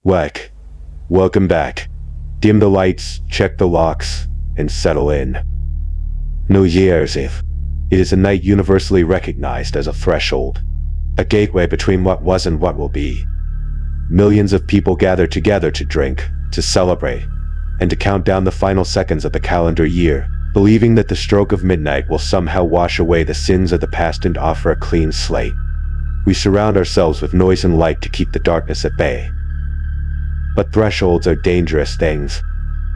Welcome back. Dim the lights, check the locks, and settle in. New Year's Eve. It is a night universally recognized as a threshold, a gateway between what was and what will be. Millions of people gather together to drink, to celebrate, and to count down the final seconds of the calendar year, believing that the stroke of midnight will somehow wash away the sins of the past and offer a clean slate. We surround ourselves with noise and light to keep the darkness at bay. But thresholds are dangerous things.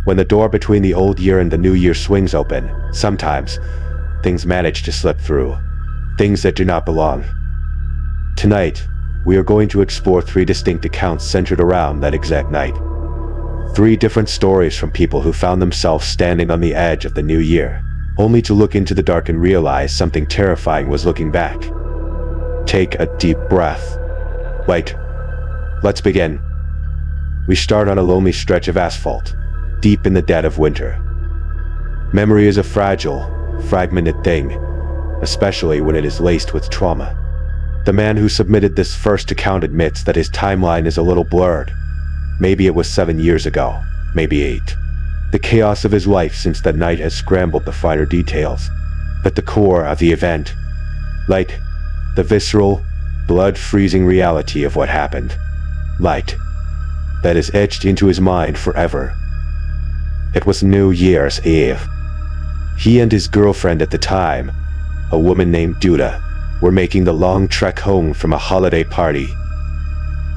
When the door between the old year and the new year swings open, sometimes things manage to slip through. Things that do not belong. Tonight, we are going to explore 3 distinct accounts centered around that exact night. 3 different stories from people who found themselves standing on the edge of the new year, only to look into the dark and realize something terrifying was looking back. Take a deep breath. Wait, let's begin. We start on a lonely stretch of asphalt, deep in the dead of winter. Memory is a fragile, fragmented thing, especially when it is laced with trauma. The man who submitted this first account admits that his timeline is a little blurred. Maybe it was 7 years ago, maybe 8. The chaos of his life since that night has scrambled the finer details. But the core of the event, light, the visceral, blood-freezing reality of what happened. Light, that is etched into his mind forever. It was New Year's Eve. He and his girlfriend at the time, a woman named Duda, were making the long trek home from a holiday party.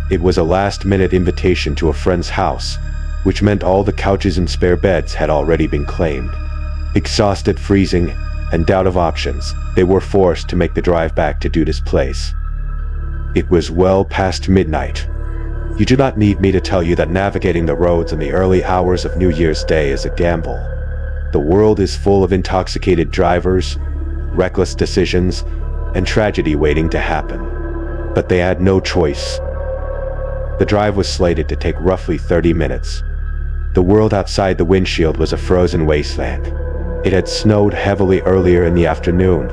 It was a last-minute invitation to a friend's house, which meant all the couches and spare beds had already been claimed. Exhausted, freezing, and out of options, they were forced to make the drive back to Duda's place. It was well past midnight. You do not need me to tell you that navigating the roads in the early hours of New Year's Day is a gamble. The world is full of intoxicated drivers, reckless decisions, and tragedy waiting to happen. But they had no choice. The drive was slated to take roughly 30 minutes. The world outside the windshield was a frozen wasteland. It had snowed heavily earlier in the afternoon,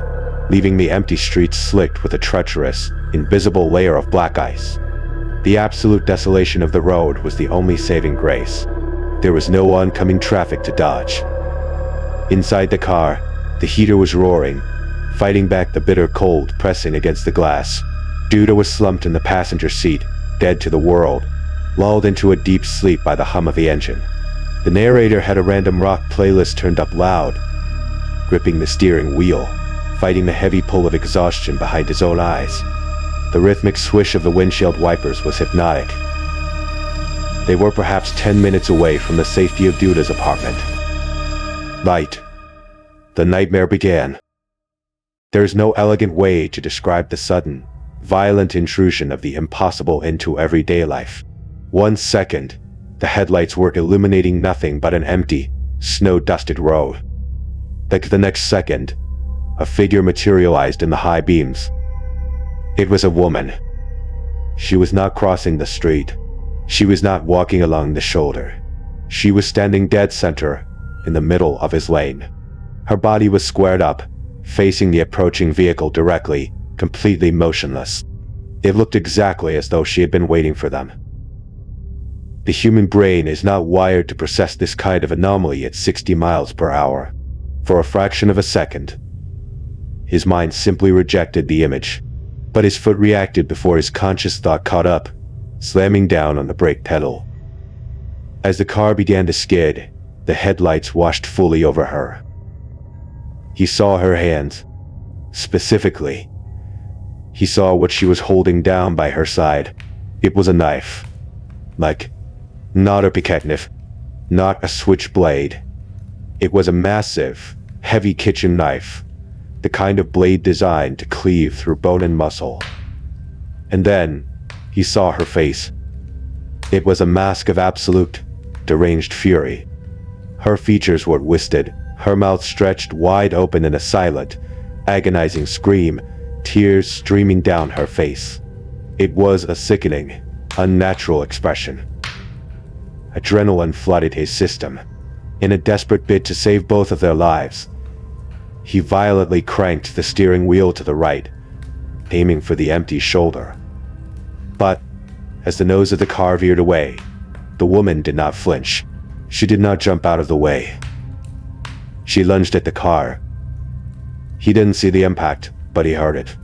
leaving the empty streets slicked with a treacherous, invisible layer of black ice. The absolute desolation of the road was the only saving grace. There was no oncoming traffic to dodge. Inside the car, the heater was roaring, fighting back the bitter cold pressing against the glass. Duda was slumped in the passenger seat, dead to the world, lulled into a deep sleep by the hum of the engine. The narrator had a random rock playlist turned up loud, gripping the steering wheel, fighting the heavy pull of exhaustion behind his own eyes. The rhythmic swish of the windshield wipers was hypnotic. They were perhaps 10 minutes away from the safety of Duda's apartment. Light. The nightmare began. There is no elegant way to describe the sudden, violent intrusion of the impossible into everyday life. 1 second, the headlights were illuminating nothing but an empty, snow-dusted road. The next second, a figure materialized in the high beams. It was a woman. She was not crossing the street. She was not walking along the shoulder. She was standing dead center, in the middle of his lane. Her body was squared up, facing the approaching vehicle directly, completely motionless. It looked exactly as though she had been waiting for them. The human brain is not wired to process this kind of anomaly at 60 miles per hour. For a fraction of a second, his mind simply rejected the image, but his foot reacted before his conscious thought caught up, slamming down on the brake pedal. As the car began to skid, the headlights washed fully over her. He saw her hands. Specifically, he saw what she was holding down by her side. It was a knife. Not a pocket knife, not a switchblade. It was a massive, heavy kitchen knife, the kind of blade designed to cleave through bone and muscle. And then, he saw her face. It was a mask of absolute, deranged fury. Her features were twisted, her mouth stretched wide open in a silent, agonizing scream, tears streaming down her face. It was a sickening, unnatural expression. Adrenaline flooded his system. In a desperate bid to save both of their lives, he violently cranked the steering wheel to the right, aiming for the empty shoulder. But, as the nose of the car veered away, The woman did not flinch. She did not jump out of the way. She lunged at the car. He didn't see the impact, but he heard it.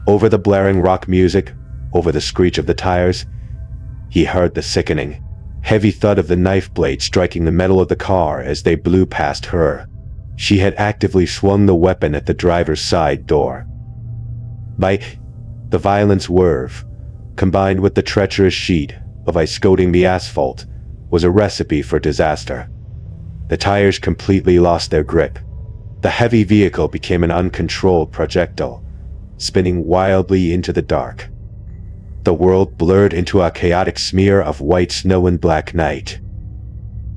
Over the blaring rock music, over the screech of the tires, he heard the sickening, heavy thud of the knife blade striking the metal of the car as they blew past her. She had actively swung the weapon at the driver's side door. The violent swerve, combined with the treacherous sheet of ice coating the asphalt, was a recipe for disaster. The tires completely lost their grip. The heavy vehicle became an uncontrolled projectile, spinning wildly into the dark. The world blurred into a chaotic smear of white snow and black night.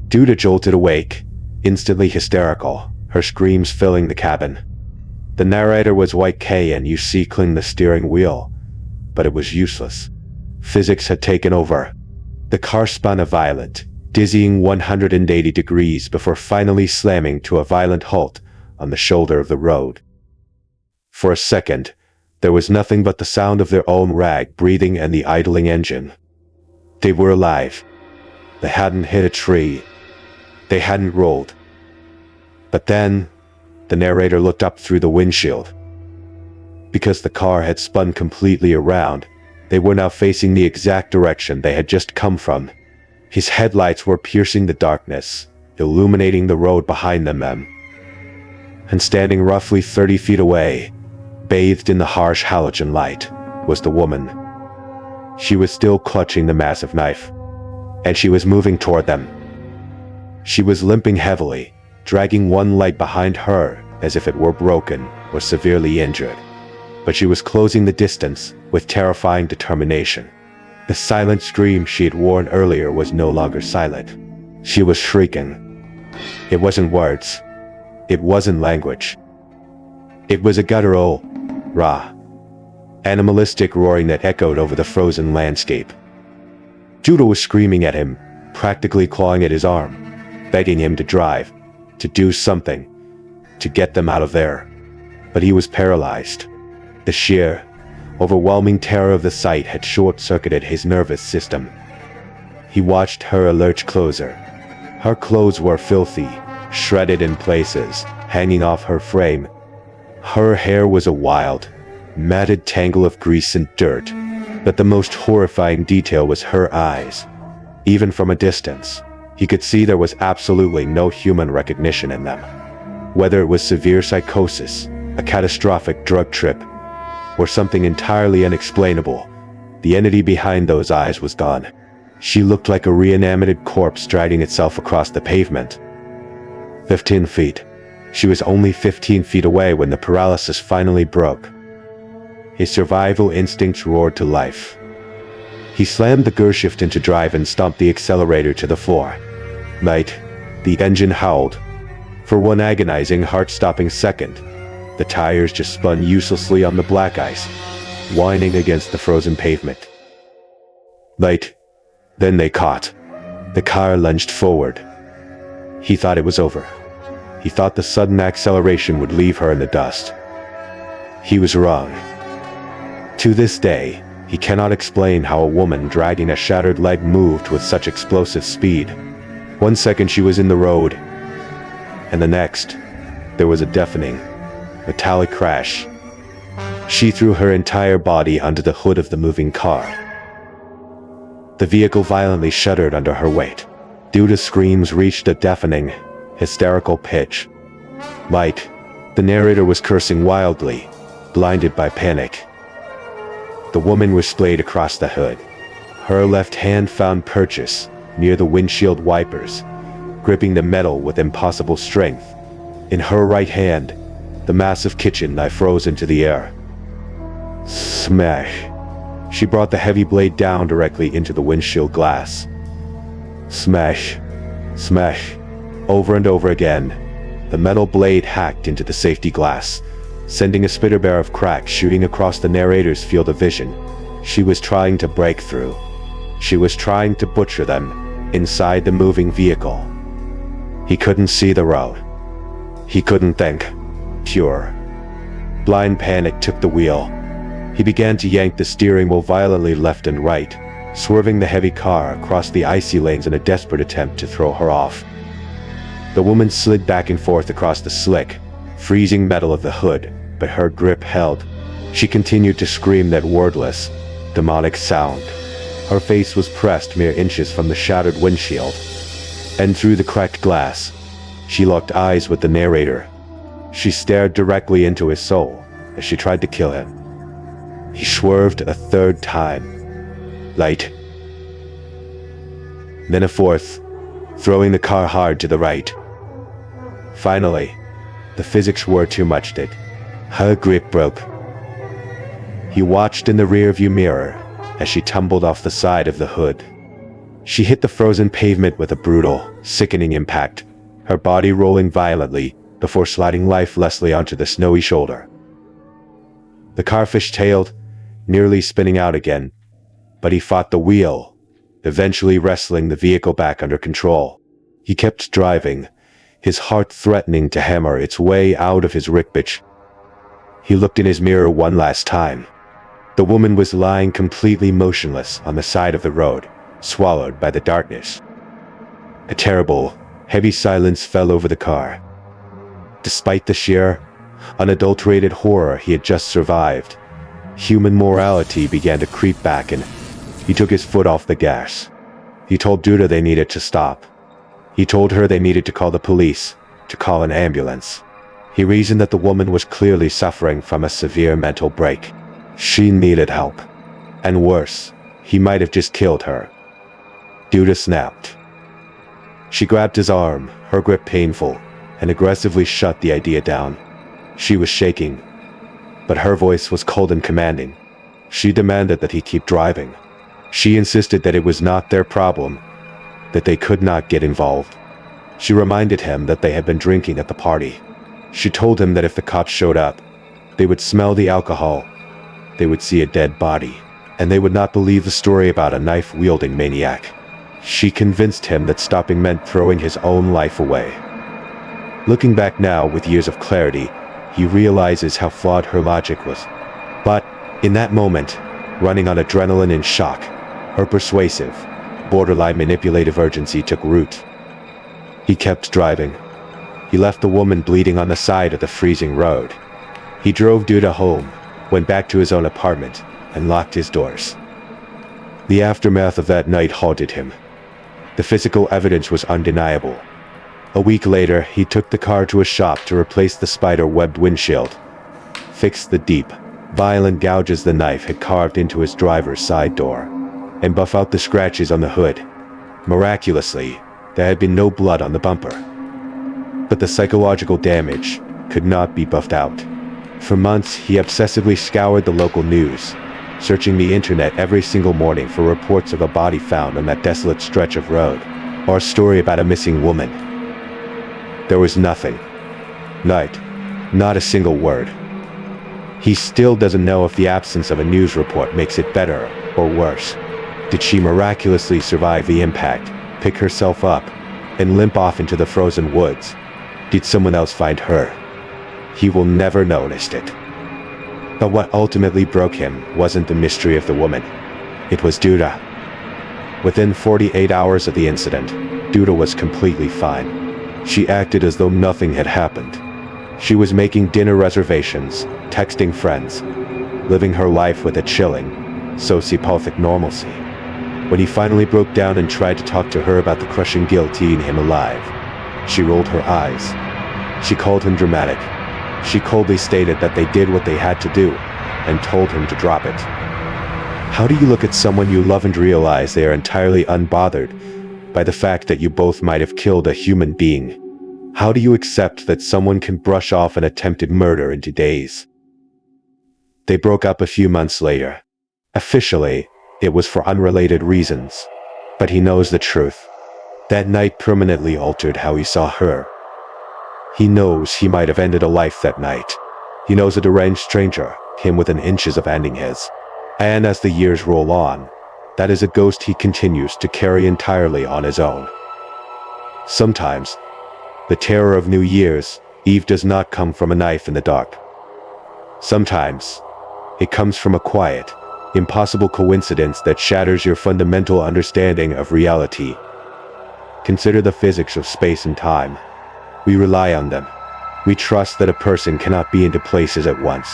Duda jolted awake, instantly hysterical, her screams filling the cabin. The narrator was White K and UC clinged the steering wheel, but it was useless. Physics had taken over. The car spun a violent, dizzying 180 degrees before finally slamming to a violent halt on the shoulder of the road. For a second, there was nothing but the sound of their own rag breathing and the idling engine. They were alive. They hadn't hit a tree. They hadn't rolled. But then, the narrator looked up through the windshield. Because the car had spun completely around, they were now facing the exact direction they had just come from. His headlights were piercing the darkness, illuminating the road behind them. And standing roughly 30 feet away, bathed in the harsh halogen light, was the woman. She was still clutching the massive knife, and she was moving toward them. She was limping heavily, dragging one leg behind her as if it were broken or severely injured. But she was closing the distance with terrifying determination. The silent scream she had warned earlier was no longer silent. She was shrieking. It wasn't words. It wasn't language. It was a guttural, raw, animalistic roaring that echoed over the frozen landscape. Judah was screaming at him, practically clawing at his arm, begging him to drive, to do something, to get them out of there. But he was paralyzed. The sheer, overwhelming terror of the sight had short-circuited his nervous system. He watched her lurch closer. Her clothes were filthy, shredded in places, hanging off her frame. Her hair was a wild, matted tangle of grease and dirt, but the most horrifying detail was her eyes. Even from a distance, he could see there was absolutely no human recognition in them. Whether it was severe psychosis, a catastrophic drug trip, or something entirely unexplainable, the entity behind those eyes was gone. She looked like a reanimated corpse striding itself across the pavement. 15 feet. She was only 15 feet away when the paralysis finally broke. His survival instincts roared to life. He slammed the gearshift into drive and stomped the accelerator to the floor. The engine howled. For one agonizing, heart-stopping second, the tires just spun uselessly on the black ice, whining against the frozen pavement. Then they caught. The car lunged forward. He thought it was over. He thought the sudden acceleration would leave her in the dust. He was wrong. To this day, he cannot explain how a woman dragging a shattered leg moved with such explosive speed. 1 second she was in the road, and the next, there was a deafening, metallic crash. She threw her entire body onto the hood of the moving car. The vehicle violently shuddered under her weight. Duda's screams reached a deafening, hysterical pitch. The narrator was cursing wildly, blinded by panic. The woman was splayed across the hood. Her left hand found purchase near the windshield wipers, gripping the metal with impossible strength. In her right hand, the massive kitchen knife rose into the air. Smash! She brought the heavy blade down directly into the windshield glass. Smash! Smash! Over and over again, the metal blade hacked into the safety glass, sending a spitterbear of cracks shooting across the narrator's field of vision. She was trying to break through. She was trying to butcher them inside the moving vehicle. He couldn't see the road. He couldn't think. Pure, blind panic took the wheel. He began to yank the steering wheel violently left and right, swerving the heavy car across the icy lanes in a desperate attempt to throw her off. The woman slid back and forth across the slick, freezing metal of the hood, but her grip held. She continued to scream that wordless, demonic sound. Her face was pressed mere inches from the shattered windshield, and through the cracked glass, she locked eyes with the narrator. She stared directly into his soul as she tried to kill him. He swerved a third time. Light. Then a fourth, throwing the car hard to the right. Finally, the physics were too much that her grip broke. He watched in the rearview mirror as she tumbled off the side of the hood. She hit the frozen pavement with a brutal, sickening impact, her body rolling violently before sliding lifelessly onto the snowy shoulder. The car fish-tailed, nearly spinning out again, but he fought the wheel, eventually wrestling the vehicle back under control. He kept driving, his heart threatening to hammer its way out of his ribcage. He looked in his mirror one last time. The woman was lying completely motionless on the side of the road, swallowed by the darkness. A terrible, heavy silence fell over the car. Despite the sheer, unadulterated horror he had just survived, human morality began to creep back and he took his foot off the gas. He told Duda they needed to stop. He told her they needed to call the police, to call an ambulance. He reasoned that the woman was clearly suffering from a severe mental break. She needed help. And worse, he might have just killed her. Duda snapped. She grabbed his arm, her grip painful, and aggressively shut the idea down. She was shaking, but her voice was cold and commanding. She demanded that he keep driving. She insisted that it was not their problem, that they could not get involved. She reminded him that they had been drinking at the party. She told him that if the cops showed up, they would smell the alcohol, they would see a dead body, and they would not believe the story about a knife-wielding maniac. She convinced him that stopping meant throwing his own life away. Looking back now with years of clarity, he realizes how flawed her logic was. But, in that moment, running on adrenaline and shock, her persuasive, borderline manipulative urgency took root. He kept driving. He left the woman bleeding on the side of the freezing road. He drove Duda home, went back to his own apartment, and locked his doors. The aftermath of that night haunted him. The physical evidence was undeniable. A week later, he took the car to a shop to replace the spider-webbed windshield, fixed the deep, violent gouges the knife had carved into his driver's side door, and buff out the scratches on the hood. Miraculously, there had been no blood on the bumper. But the psychological damage could not be buffed out. For months, he obsessively scoured the local news, searching the internet every single morning for reports of a body found on that desolate stretch of road, or a story about a missing woman. There was nothing. Not a single word. He still doesn't know if the absence of a news report makes it better or worse. Did she miraculously survive the impact, pick herself up, and limp off into the frozen woods? Did someone else find her? He will never notice it. But what ultimately broke him wasn't the mystery of the woman. It was Duda. Within 48 hours of the incident, Duda was completely fine. She acted as though nothing had happened. She was making dinner reservations, texting friends, living her life with a chilling, sociopathic normalcy. When he finally broke down and tried to talk to her about the crushing guilt eating him alive, she rolled her eyes. She called him dramatic. She coldly stated that they did what they had to do, and told him to drop it. How do you look at someone you love and realize they are entirely unbothered by the fact that you both might have killed a human being? How do you accept that someone can brush off an attempted murder into days? They broke up a few months later. Officially, it was for unrelated reasons. But he knows the truth. That night permanently altered how he saw her. He knows he might have ended a life that night. He knows a deranged stranger came within inches of ending his. And as the years roll on, that is a ghost he continues to carry entirely on his own. Sometimes, the terror of New Year's Eve does not come from a knife in the dark. Sometimes, it comes from a quiet, impossible coincidence that shatters your fundamental understanding of reality. Consider the physics of space and time. We rely on them. We trust that a person cannot be in two places at once.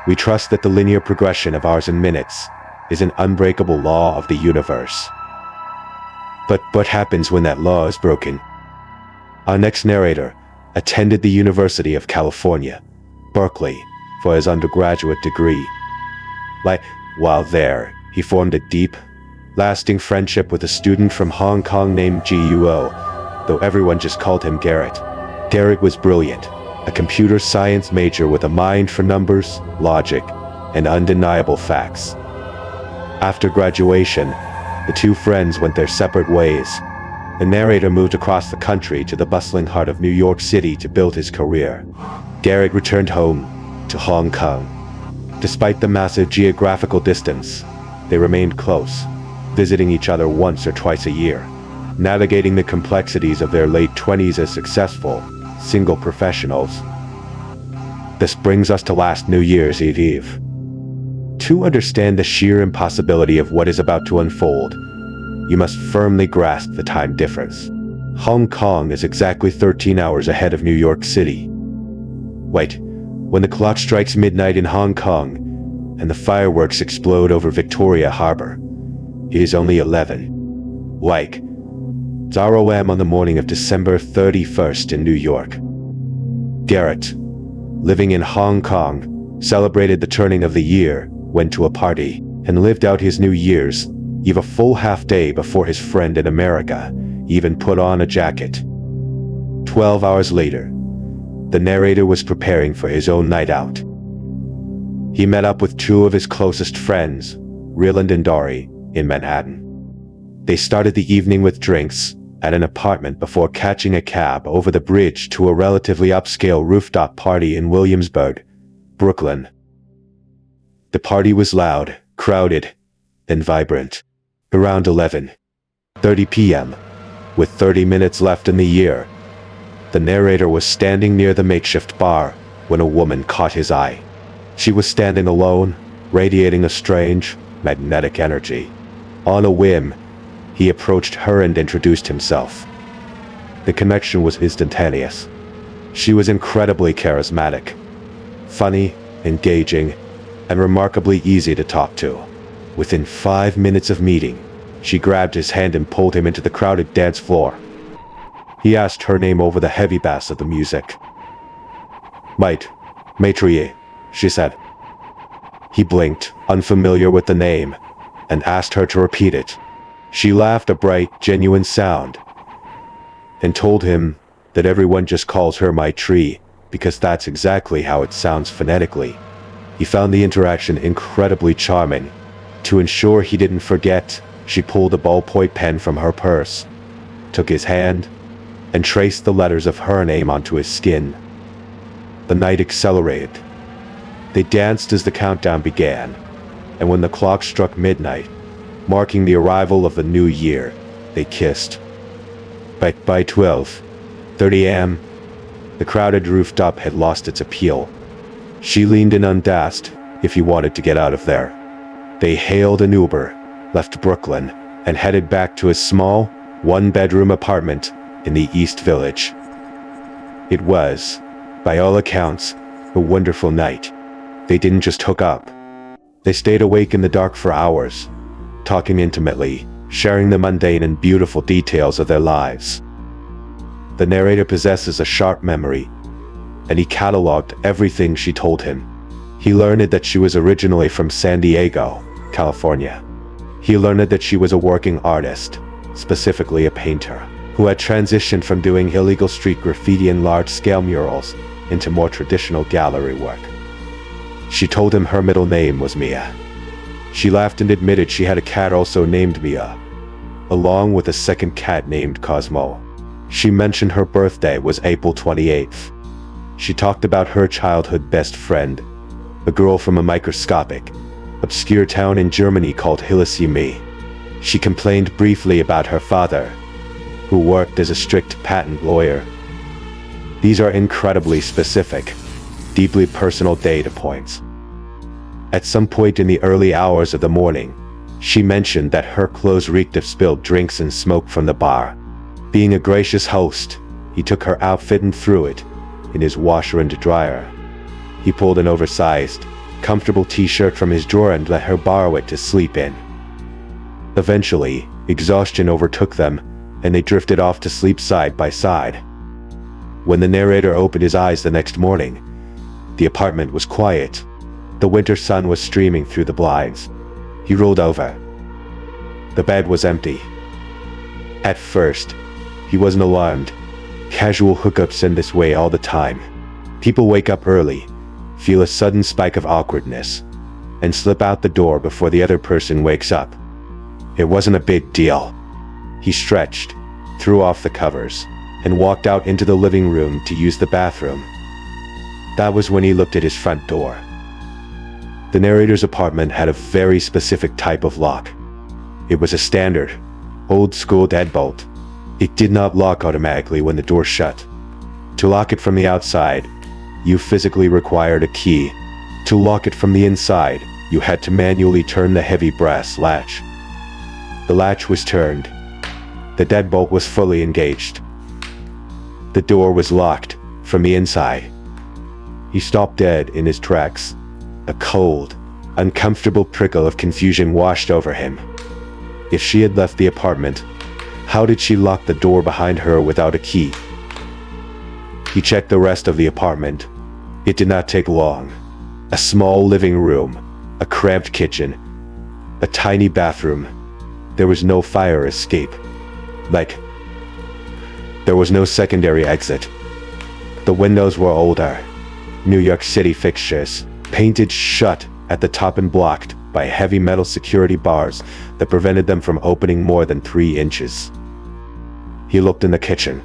We trust that the linear progression of hours and minutes is an unbreakable law of the universe. But what happens when that law is broken? Our next narrator attended the University of California, Berkeley, for his undergraduate degree. While there, he formed a deep, lasting friendship with a student from Hong Kong named Guo, though everyone just called him Garrett. Garrett was brilliant, a computer science major with a mind for numbers, logic, and undeniable facts. After graduation, the two friends went their separate ways. The narrator moved across the country to the bustling heart of New York City to build his career. Garrett returned home to Hong Kong. Despite the massive geographical distance, they remained close, visiting each other once or twice a year, navigating the complexities of their late 20s as successful, single professionals. This brings us to last New Year's Eve. To understand the sheer impossibility of what is about to unfold, you must firmly grasp the time difference. Hong Kong is exactly 13 hours ahead of New York City. When the clock strikes midnight in Hong Kong and the fireworks explode over Victoria Harbor, it is only 11. 0 a.m. on the morning of December 31st in New York. Garrett, living in Hong Kong, celebrated the turning of the year, went to a party, and lived out his New Year's Eve a full half day before his friend in America even put on a jacket. 12 hours later, the narrator was preparing for his own night out. He met up with two of his closest friends, Ryland and Dory, in Manhattan. They started the evening with drinks at an apartment before catching a cab over the bridge to a relatively upscale rooftop party in Williamsburg, Brooklyn. The party was loud, crowded, and vibrant. Around 11:30 p.m., with 30 minutes left in the year, the narrator was standing near the makeshift bar when a woman caught his eye. She was standing alone, radiating a strange, magnetic energy. On a whim, he approached her and introduced himself. The connection was instantaneous. She was incredibly charismatic, funny, engaging, and remarkably easy to talk to. Within 5 minutes of meeting, she grabbed his hand and pulled him into the crowded dance floor. He asked her name over the heavy bass of the music. Maitrier, she said. He blinked, unfamiliar with the name, and asked her to repeat it. She laughed a bright, genuine sound, and told him that everyone just calls her Maitri because that's exactly how it sounds phonetically. He found the interaction incredibly charming. To ensure he didn't forget, she pulled a ballpoint pen from her purse, took his hand, and traced the letters of her name onto his skin. The night accelerated. They danced as the countdown began, and when the clock struck midnight, marking the arrival of the new year, they kissed. By 12:30 a.m., the crowded rooftop had lost its appeal. She leaned in and asked if he wanted to get out of there. They hailed an Uber, left Brooklyn, and headed back to his small, one-bedroom apartment in the East Village. It was, by all accounts, a wonderful night. They didn't just hook up. They stayed awake in the dark for hours, talking intimately, sharing the mundane and beautiful details of their lives. The narrator possesses a sharp memory, and he cataloged everything she told him. He learned that she was originally from San Diego, California. He learned that she was a working artist, specifically a painter, who had transitioned from doing illegal street graffiti and large-scale murals into more traditional gallery work. She told him her middle name was Mia. She laughed and admitted she had a cat also named Mia, along with a second cat named Cosmo. She mentioned her birthday was April 28th. She talked about her childhood best friend, a girl from a microscopic, obscure town in Germany called Hillesime. She complained briefly about her father, who worked as a strict patent lawyer. These are incredibly specific, deeply personal data points. At some point in the early hours of the morning, she mentioned that her clothes reeked of spilled drinks and smoke from the bar. Being a gracious host, he took her outfit and threw it in his washer and dryer. He pulled an oversized, comfortable t-shirt from his drawer and let her borrow it to sleep in. Eventually, exhaustion overtook them, and they drifted off to sleep side by side. When the narrator opened his eyes the next morning, the apartment was quiet. The winter sun was streaming through the blinds. He rolled over. The bed was empty. At first, he wasn't alarmed. Casual hookups end this way all the time. People wake up early, feel a sudden spike of awkwardness, and slip out the door before the other person wakes up. It wasn't a big deal. He stretched, threw off the covers, and walked out into the living room to use the bathroom. That was when he looked at his front door. The narrator's apartment had a very specific type of lock. It was a standard, old-school deadbolt. It did not lock automatically when the door shut. To lock it from the outside, you physically required a key. To lock it from the inside, you had to manually turn the heavy brass latch. The latch was turned. The deadbolt was fully engaged. The door was locked from the inside. He stopped dead in his tracks. A cold, uncomfortable prickle of confusion washed over him. If she had left the apartment, how did she lock the door behind her without a key? He checked the rest of the apartment. It did not take long. A small living room, a cramped kitchen, a tiny bathroom. There was no fire escape. There was no secondary exit. The windows were older, New York City fixtures, painted shut at the top and blocked by heavy metal security bars that prevented them from opening more than 3 inches. He looked in the kitchen.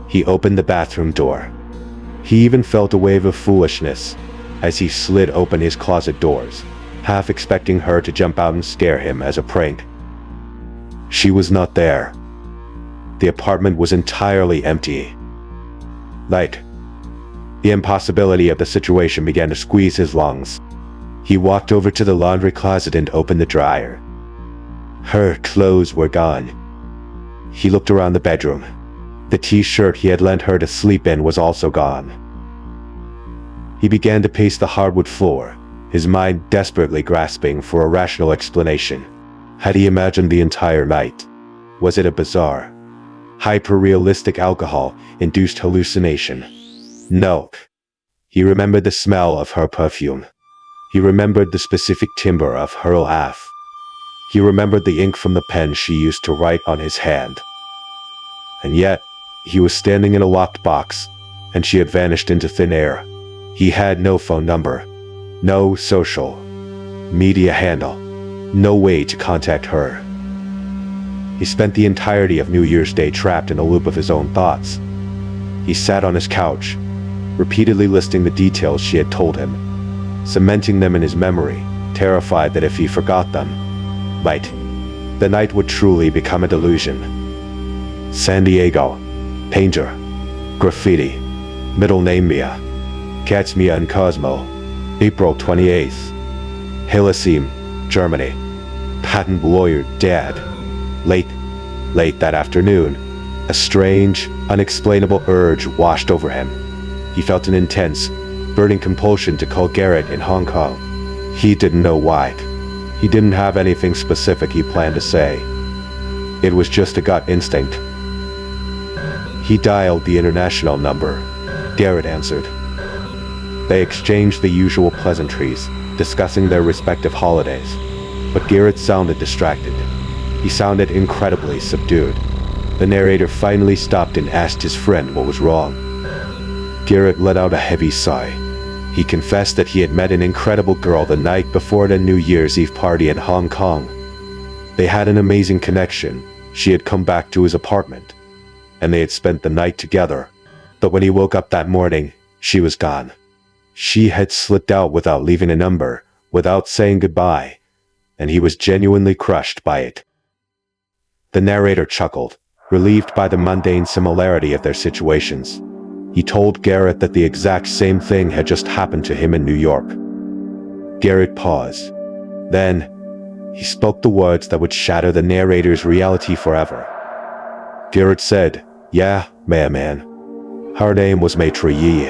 He opened the bathroom door. He even felt a wave of foolishness as he slid open his closet doors, half expecting her to jump out and scare him as a prank. She was not there. The apartment was entirely empty. The impossibility of the situation began to squeeze his lungs. He walked over to the laundry closet and opened the dryer. Her clothes were gone. He looked around the bedroom. The t-shirt he had lent her to sleep in was also gone. He began to pace the hardwood floor, his mind desperately grasping for a rational explanation. Had he imagined the entire night? Was it a bizarre, hyper-realistic alcohol-induced hallucination? No. He remembered the smell of her perfume. He remembered the specific timbre of her laugh. He remembered the ink from the pen she used to write on his hand. And yet, he was standing in a locked box, and she had vanished into thin air. He had no phone number, no social media handle, no way to contact her. He spent the entirety of New Year's Day trapped in a loop of his own thoughts. He sat on his couch, repeatedly listing the details she had told him, cementing them in his memory, terrified that if he forgot them, the night would truly become a delusion. San Diego, painter, graffiti, middle name Mia, cats Mia and Cosmo, April 28th, Hillersheim, Germany, patent lawyer dad. Late that afternoon, a strange, unexplainable urge washed over him. He felt an intense, burning compulsion to call Garrett in Hong Kong. He didn't know why. He didn't have anything specific he planned to say. It was just a gut instinct. He dialed the international number. Garrett answered. They exchanged the usual pleasantries, discussing their respective holidays. But Garrett sounded distracted. He sounded incredibly subdued. The narrator finally stopped and asked his friend what was wrong. Garrett let out a heavy sigh. He confessed that he had met an incredible girl the night before at a New Year's Eve party in Hong Kong. They had an amazing connection. She had come back to his apartment, and they had spent the night together. But when he woke up that morning, she was gone. She had slipped out without leaving a number, without saying goodbye, and he was genuinely crushed by it. The narrator chuckled, relieved by the mundane similarity of their situations. He told Garrett that the exact same thing had just happened to him in New York. Garrett paused. Then, he spoke the words that would shatter the narrator's reality forever. Garrett said, "Yeah, man. Her name was Maitre Yi.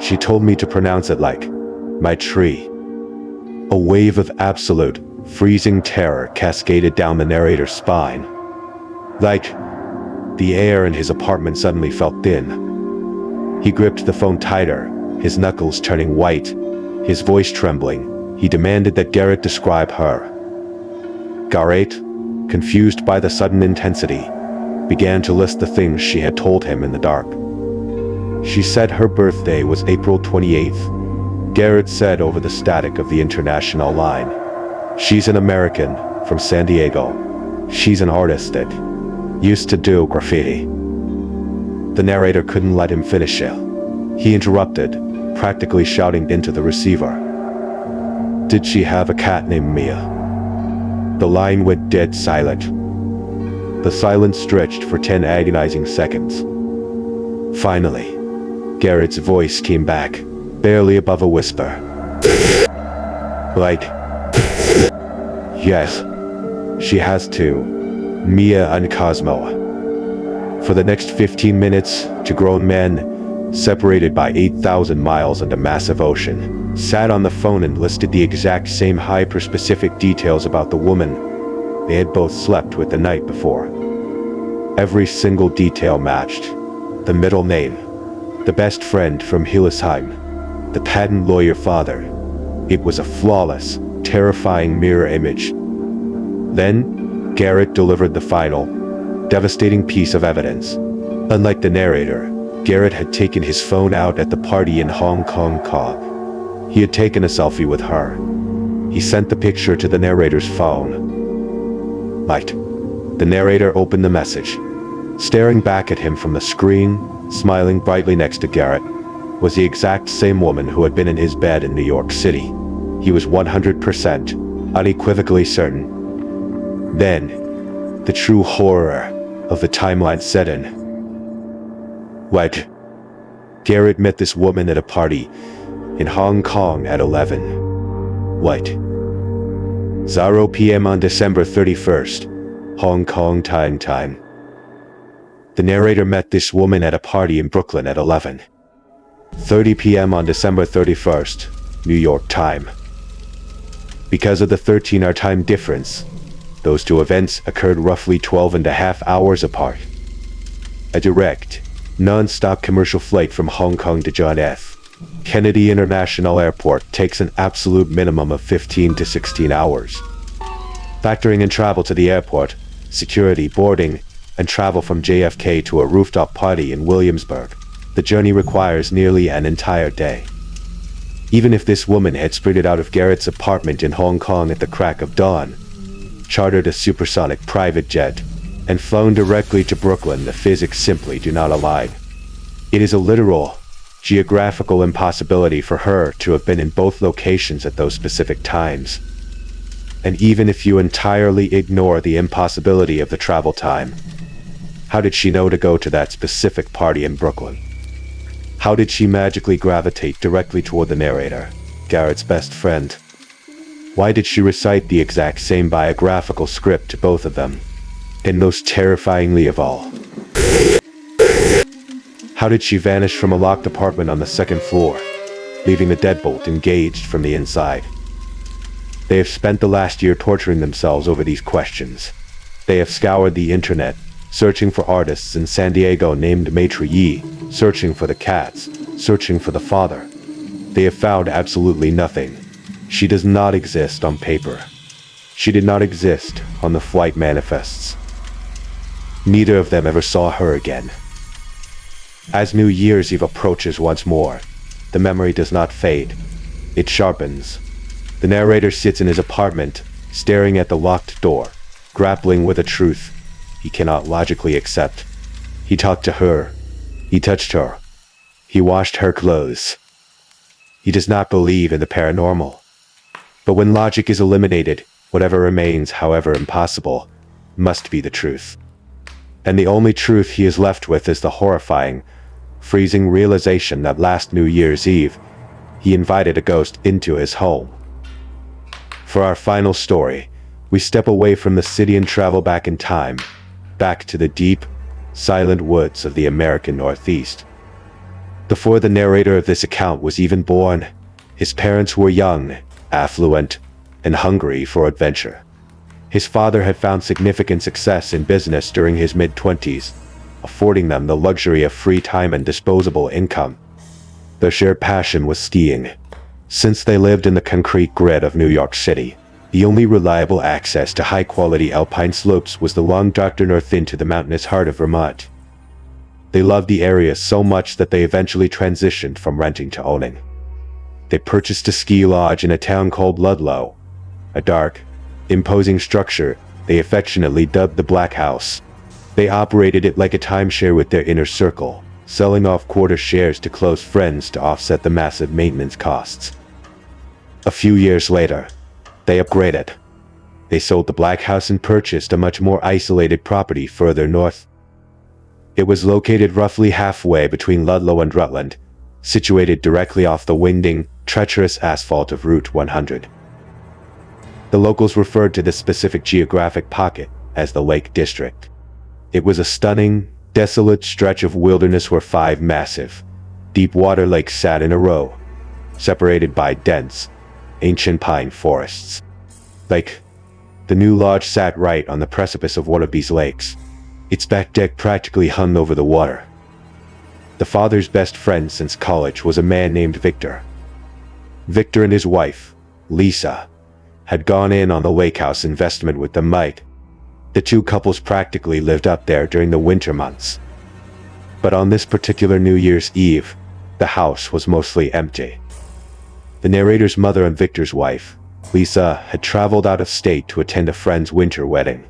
She told me to pronounce it like, my tree." A wave of absolute, freezing terror cascaded down the narrator's spine. Like, the air in his apartment suddenly felt thin. He gripped the phone tighter, his knuckles turning white, his voice trembling. He demanded that Garrett describe her. Garrett, confused by the sudden intensity, began to list the things she had told him in the dark. She said her birthday was April 28th. Garrett said over the static of the international line. She's an American from San Diego. She's an artist that used to do graffiti. The narrator couldn't let him finish it. He interrupted, practically shouting into the receiver. Did she have a cat named Mia? The line went dead silent. The silence stretched for 10 agonizing seconds. Finally, Garrett's voice came back, barely above a whisper. Like, yes, she has two, Mia and Cosmo. For the next 15 minutes, two grown men, separated by 8,000 miles and a massive ocean, sat on the phone and listed the exact same hyper-specific details about the woman they had both slept with the night before. Every single detail matched. The middle name, the best friend from Hillesheim, the patent lawyer father. It was a flawless, terrifying mirror image. Then, Garrett delivered the final, devastating piece of evidence. Unlike the narrator, Garrett had taken his phone out at the party in Hong Kong. He had taken a selfie with her. He sent the picture to the narrator's phone. Light. The narrator opened the message. Staring back at him from the screen, smiling brightly next to Garrett, was the exact same woman who had been in his bed in New York City. He was 100%, unequivocally certain. Then, the true horror of the timeline set in. What? Garrett met this woman at a party in Hong Kong at 11. What? 0 p.m. on December 31st, Hong Kong time. The narrator met this woman at a party in Brooklyn at 11:30 p.m. on December 31st, New York time. Because of the 13-hour time difference, those two events occurred roughly 12.5 hours apart. A direct, non-stop commercial flight from Hong Kong to John F. Kennedy International Airport takes an absolute minimum of 15 to 16 hours. Factoring in travel to the airport, security, boarding, and travel from JFK to a rooftop party in Williamsburg, the journey requires nearly an entire day. Even if this woman had sprinted out of Garrett's apartment in Hong Kong at the crack of dawn, chartered a supersonic private jet, and flown directly to Brooklyn, the physics simply do not align. It is a literal, geographical impossibility for her to have been in both locations at those specific times. And even if you entirely ignore the impossibility of the travel time, how did she know to go to that specific party in Brooklyn? How did she magically gravitate directly toward the narrator, Garrett's best friend? Why did she recite the exact same biographical script to both of them? And most terrifyingly of all, how did she vanish from a locked apartment on the second floor, leaving the deadbolt engaged from the inside? They have spent the last year torturing themselves over these questions. They have scoured the internet, searching for artists in San Diego named Maitre Yi, searching for the cats, searching for the father. They have found absolutely nothing. She does not exist on paper. She did not exist on the flight manifests. Neither of them ever saw her again. As New Year's Eve approaches once more, the memory does not fade. It sharpens. The narrator sits in his apartment, staring at the locked door, grappling with a truth he cannot logically accept. He talked to her. He touched her. He washed her clothes. He does not believe in the paranormal. But when logic is eliminated, whatever remains, however impossible, must be the truth. And the only truth he is left with is the horrifying, freezing realization that last New Year's Eve, he invited a ghost into his home. For our final story, we step away from the city and travel back in time, back to the deep, silent woods of the American Northeast. Before the narrator of this account was even born, his parents were young, affluent, and hungry for adventure. His father had found significant success in business during his mid-20s, affording them the luxury of free time and disposable income. Their shared passion was skiing. Since they lived in the concrete grid of New York City, the only reliable access to high-quality alpine slopes was the long doctor north into the mountainous heart of Vermont. They loved the area so much that they eventually transitioned from renting to owning. They purchased a ski lodge in a town called Ludlow, a dark, imposing structure they affectionately dubbed the Black House. They operated it like a timeshare with their inner circle, selling off quarter shares to close friends to offset the massive maintenance costs. A few years later, they upgraded. They sold the Black House and purchased a much more isolated property further north. It was located roughly halfway between Ludlow and Rutland, situated directly off the winding, treacherous asphalt of Route 100. The locals referred to this specific geographic pocket as the Lake District. It was a stunning, desolate stretch of wilderness where 5 massive, deep-water lakes sat in a row, separated by dense, ancient pine forests. The new lodge sat right on the precipice of one of these lakes. Its back deck practically hung over the water. The father's best friend since college was a man named Victor. Victor and his wife, Lisa, had gone in on the lake house investment with them Mike. The two couples practically lived up there during the winter months. But on this particular New Year's Eve, the house was mostly empty. The narrator's mother and Victor's wife, Lisa, had traveled out of state to attend a friend's winter wedding.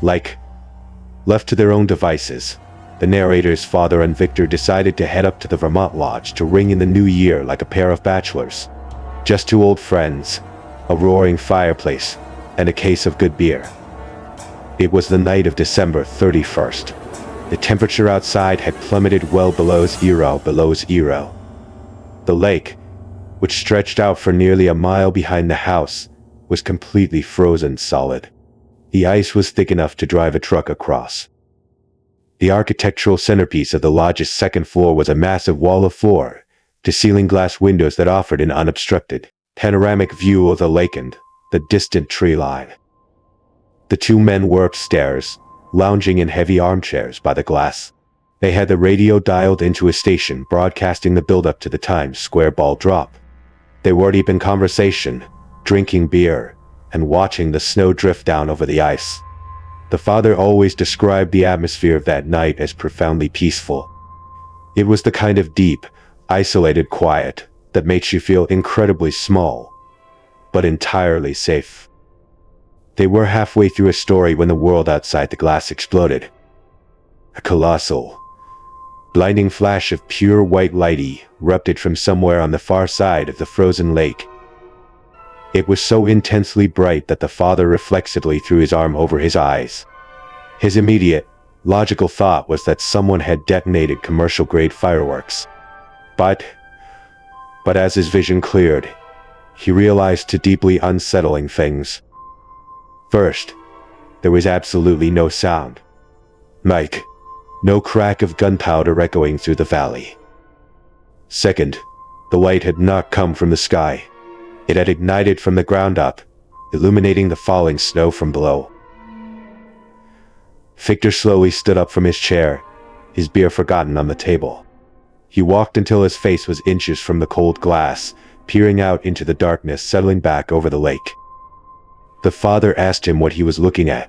Left to their own devices, the narrator's father and Victor decided to head up to the Vermont Lodge to ring in the new year like a pair of bachelors. Just 2 old friends, a roaring fireplace, and a case of good beer. It was the night of December 31st. The temperature outside had plummeted well below zero. The lake, which stretched out for nearly a mile behind the house, was completely frozen solid. The ice was thick enough to drive a truck across. The architectural centerpiece of the lodge's second floor was a massive wall of floor-to-ceiling glass windows that offered an unobstructed, panoramic view of the lake and the distant tree line. The 2 men were upstairs, lounging in heavy armchairs by the glass. They had the radio dialed into a station broadcasting the build-up to the Times Square ball drop. They were deep in conversation, drinking beer, and watching the snow drift down over the ice. The father always described the atmosphere of that night as profoundly peaceful. It was the kind of deep, isolated quiet that makes you feel incredibly small, but entirely safe. They were halfway through a story when the world outside the glass exploded. A colossal, blinding flash of pure white light erupted from somewhere on the far side of the frozen lake. It was so intensely bright that the father reflexively threw his arm over his eyes. His immediate, logical thought was that someone had detonated commercial-grade fireworks. But as his vision cleared, he realized 2 deeply unsettling things. First, there was absolutely no sound. No crack of gunpowder echoing through the valley. Second, the light had not come from the sky. It had ignited from the ground up, illuminating the falling snow from below. Victor slowly stood up from his chair, his beer forgotten on the table. He walked until his face was inches from the cold glass, peering out into the darkness settling back over the lake. The father asked him what he was looking at.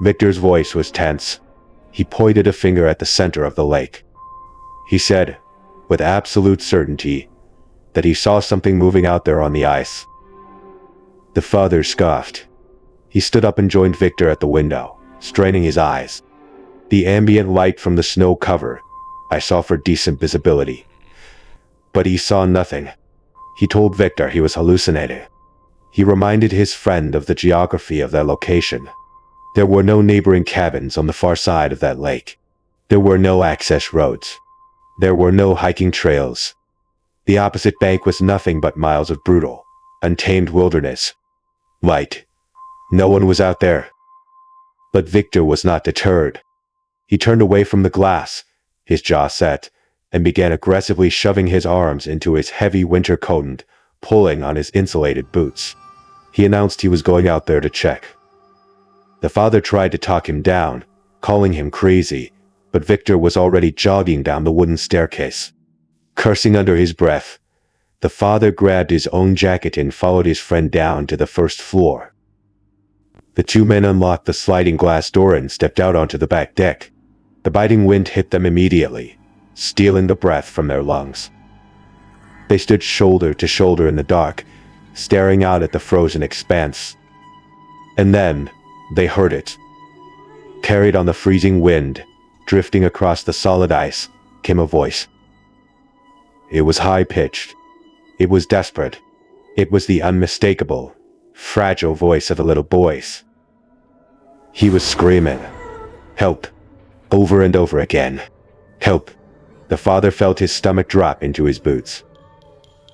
Victor's voice was tense. He pointed a finger at the center of the lake. He said, with absolute certainty, that he saw something moving out there on the ice. The father scoffed. He stood up and joined Victor at the window, straining his eyes. The ambient light from the snow cover I saw for decent visibility. But he saw nothing. He told Victor he was hallucinating. He reminded his friend of the geography of their location. There were no neighboring cabins on the far side of that lake. There were no access roads. There were no hiking trails. The opposite bank was nothing but miles of brutal, untamed wilderness. Light. No one was out there. But Victor was not deterred. He turned away from the glass, his jaw set, and began aggressively shoving his arms into his heavy winter coat and pulling on his insulated boots. He announced he was going out there to check. The father tried to talk him down, calling him crazy, but Victor was already jogging down the wooden staircase. Cursing under his breath, the father grabbed his own jacket and followed his friend down to the first floor. The two men unlocked the sliding glass door and stepped out onto the back deck. The biting wind hit them immediately, stealing the breath from their lungs. They stood shoulder to shoulder in the dark, staring out at the frozen expanse. And then, they heard it. Carried on the freezing wind, drifting across the solid ice, came a voice. It was high-pitched. It was desperate. It was the unmistakable, fragile voice of a little boy. He was screaming, "Help!" over and over again. "Help!" The father felt his stomach drop into his boots.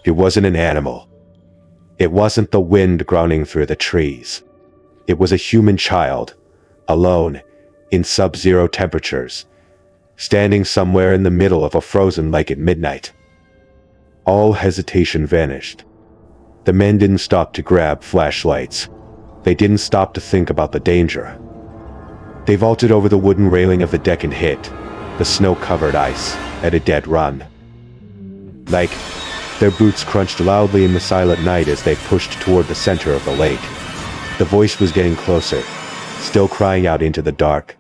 It wasn't an animal. It wasn't the wind groaning through the trees. It was a human child, alone, in sub-zero temperatures, standing somewhere in the middle of a frozen lake at midnight. All hesitation vanished. The men didn't stop to grab flashlights. They didn't stop to think about the danger. They vaulted over the wooden railing of the deck and hit the snow-covered ice at a dead run. Like, their boots crunched loudly in the silent night as they pushed toward the center of the lake. The voice was getting closer, still crying out into the dark.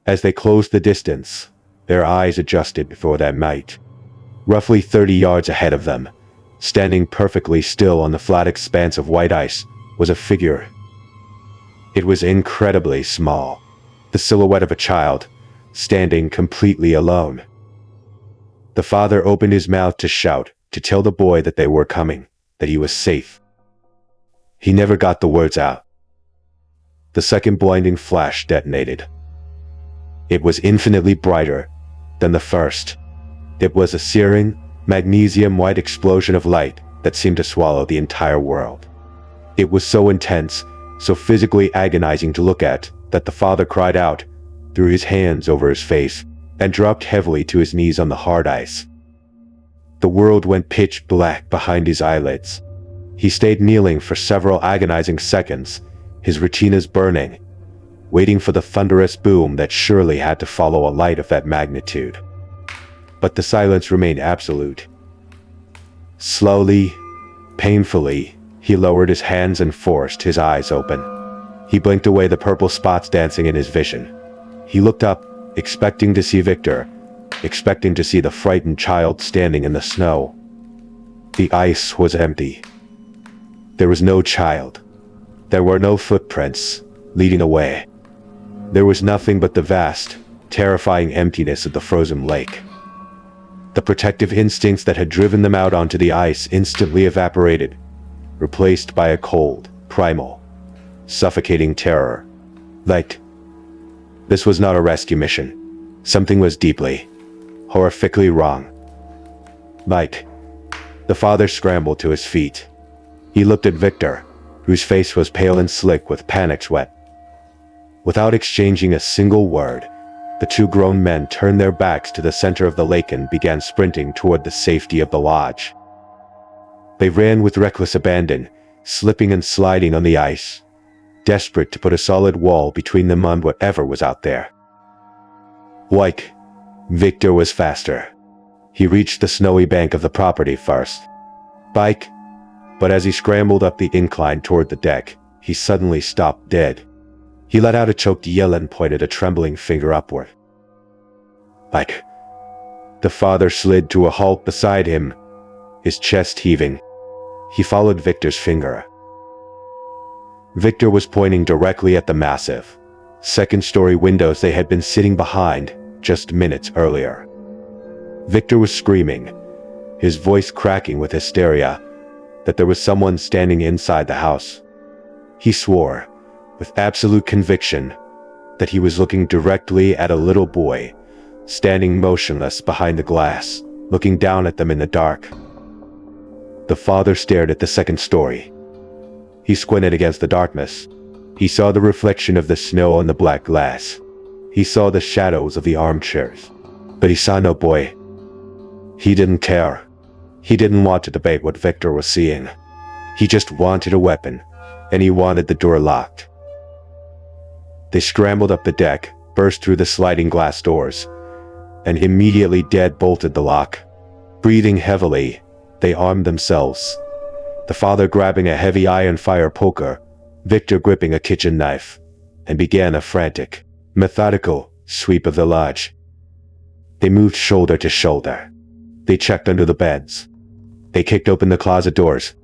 As they closed the distance, their eyes adjusted before that might. Roughly 30 yards ahead of them, standing perfectly still on the flat expanse of white ice, was a figure. It was incredibly small, the silhouette of a child, standing completely alone. The father opened his mouth to shout, to tell the boy that they were coming, that he was safe. He never got the words out. The second blinding flash detonated. It was infinitely brighter than the first. It was a searing, magnesium-white explosion of light that seemed to swallow the entire world. It was so intense, so physically agonizing to look at, that the father cried out, threw his hands over his face, and dropped heavily to his knees on the hard ice. The world went pitch black behind his eyelids. He stayed kneeling for several agonizing seconds, his retinas burning, waiting for the thunderous boom that surely had to follow a light of that magnitude. But the silence remained absolute. Slowly, painfully, he lowered his hands and forced his eyes open. He blinked away the purple spots dancing in his vision. He looked up, expecting to see Victor, expecting to see the frightened child standing in the snow. The ice was empty. There was no child. There were no footprints leading away. There was nothing but the vast, terrifying emptiness of the frozen lake. The protective instincts that had driven them out onto the ice instantly evaporated, replaced by a cold, primal, suffocating terror. Like, this was not a rescue mission. Something was deeply, horrifically wrong. Like, the father scrambled to his feet. He looked at Victor, whose face was pale and slick with panic sweat. Without exchanging a single word, the two grown men turned their backs to the center of the lake and began sprinting toward the safety of the lodge. They ran with reckless abandon, slipping and sliding on the ice, desperate to put a solid wall between them and whatever was out there. Like, Victor was faster. He reached the snowy bank of the property first. But as he scrambled up the incline toward the deck, he suddenly stopped dead. He let out a choked yell and pointed a trembling finger upward. Like, the father slid to a halt beside him, his chest heaving. He followed Victor's finger. Victor was pointing directly at the massive, second-story windows they had been sitting behind just minutes earlier. Victor was screaming, his voice cracking with hysteria, that there was someone standing inside the house. He swore, with absolute conviction, that he was looking directly at a little boy, standing motionless behind the glass, looking down at them in the dark. The father stared at the second story. He squinted against the darkness. He saw the reflection of the snow on the black glass. He saw the shadows of the armchairs. But he saw no boy. He didn't care. He didn't want to debate what Victor was seeing. He just wanted a weapon, and he wanted the door locked. They scrambled up the deck, burst through the sliding glass doors, and immediately deadbolted the lock. Breathing heavily, they armed themselves. The father grabbing a heavy iron fire poker, Victor gripping a kitchen knife, and began a frantic, methodical sweep of the lodge. They moved shoulder to shoulder. They checked under the beds. They kicked open the closet doors.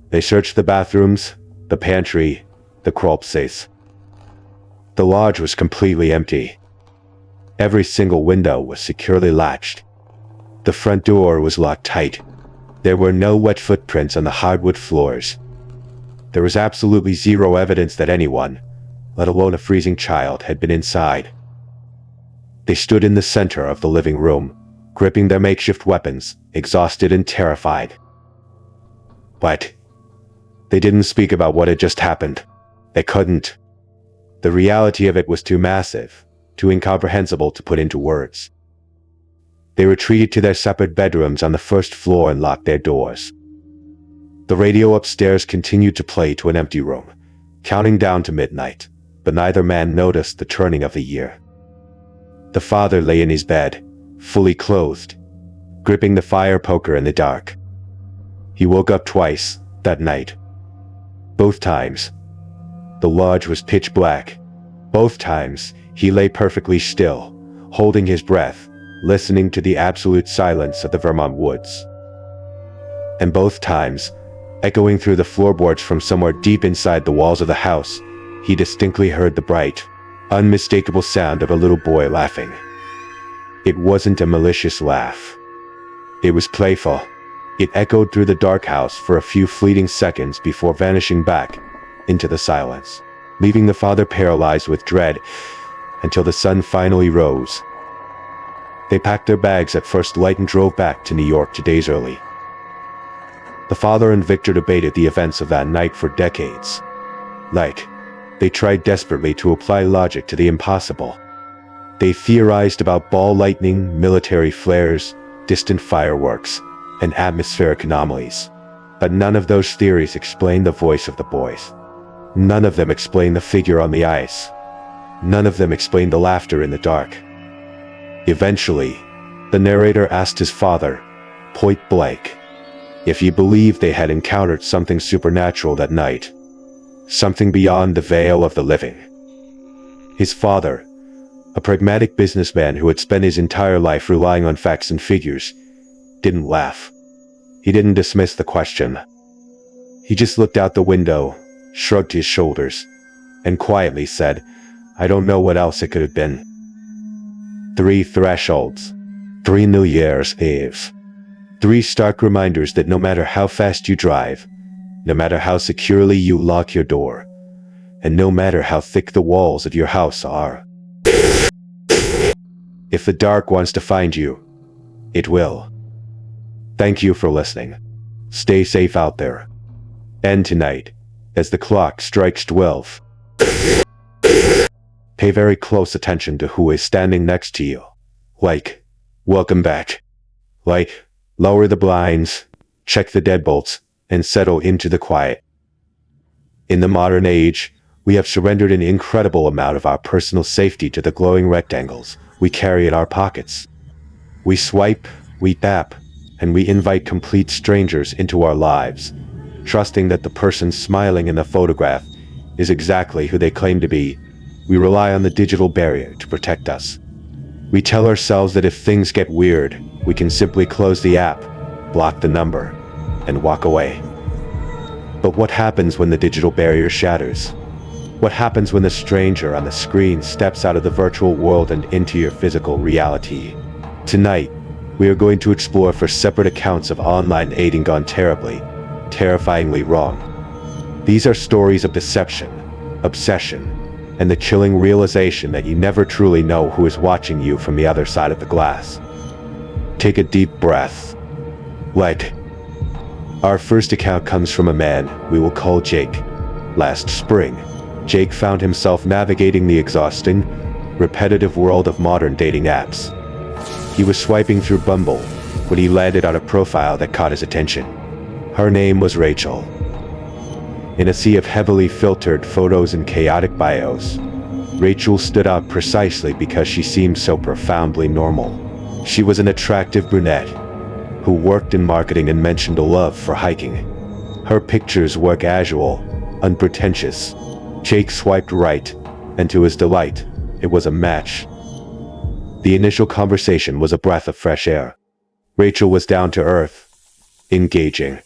They searched the bathrooms, the pantry, the crawl space. The lodge was completely empty. Every single window was securely latched. The front door was locked tight. There were no wet footprints on the hardwood floors. There was absolutely zero evidence that anyone, let alone a freezing child, had been inside. They stood in the center of the living room, gripping their makeshift weapons, exhausted and terrified. But they didn't speak about what had just happened. They couldn't. The reality of it was too massive, too incomprehensible to put into words. They retreated to their separate bedrooms on the first floor and locked their doors. The radio upstairs continued to play to an empty room, counting down to midnight, but neither man noticed the turning of the year. The father lay in his bed, fully clothed, gripping the fire poker in the dark. He woke up twice that night. Both times, the lodge was pitch black. Both times, he lay perfectly still, holding his breath, listening to the absolute silence of the Vermont woods. And both times, echoing through the floorboards from somewhere deep inside the walls of the house, he distinctly heard the bright, unmistakable sound of a little boy laughing. It wasn't a malicious laugh. It was playful. It echoed through the dark house for a few fleeting seconds before vanishing back into the silence, leaving the father paralyzed with dread until the sun finally rose. They packed their bags at first light and drove back to New York 2 days early. The father and Victor debated the events of that night for decades. They tried desperately to apply logic to the impossible. They theorized about ball lightning, military flares, distant fireworks, and atmospheric anomalies. But none of those theories explained the voice of the boys. None of them explained the figure on the ice. None of them explained the laughter in the dark. Eventually, the narrator asked his father, point blank, if he believed they had encountered something supernatural that night. Something beyond the veil of the living. His father, a pragmatic businessman who had spent his entire life relying on facts and figures, didn't laugh. He didn't dismiss the question. He just looked out the window, shrugged his shoulders, and quietly said, I don't know what else it could have been. 3 thresholds. 3 New Year's Eves. 3 stark reminders that no matter how fast you drive, no matter how securely you lock your door, and no matter how thick the walls of your house are, if the dark wants to find you, it will. Thank you for listening. Stay safe out there. And tonight, as the clock strikes 12, pay very close attention to who is standing next to you. Welcome back. Lower the blinds, check the deadbolts, and settle into the quiet. In the modern age, we have surrendered an incredible amount of our personal safety to the glowing rectangles we carry in our pockets. We swipe, we tap, and we invite complete strangers into our lives, trusting that the person smiling in the photograph is exactly who they claim to be. We rely on the digital barrier to protect us. We tell ourselves that if things get weird, we can simply close the app, block the number, and walk away. But what happens when the digital barrier shatters? What happens when the stranger on the screen steps out of the virtual world and into your physical reality? Tonight, we are going to explore 4 separate accounts of online dating gone terrifyingly wrong. These are stories of deception, obsession, and the chilling realization that you never truly know who is watching you from the other side of the glass. Take a deep breath. Our first account comes from a man we will call Jake. Last spring, Jake found himself navigating the exhausting, repetitive world of modern dating apps. He was swiping through Bumble when he landed on a profile that caught his attention. Her name was Rachel. In a sea of heavily filtered photos and chaotic bios, Rachel stood out precisely because she seemed so profoundly normal. She was an attractive brunette who worked in marketing and mentioned a love for hiking. Her pictures were casual, unpretentious. Jake swiped right, and to his delight, it was a match. The initial conversation was a breath of fresh air. Rachel was down to earth, engaging,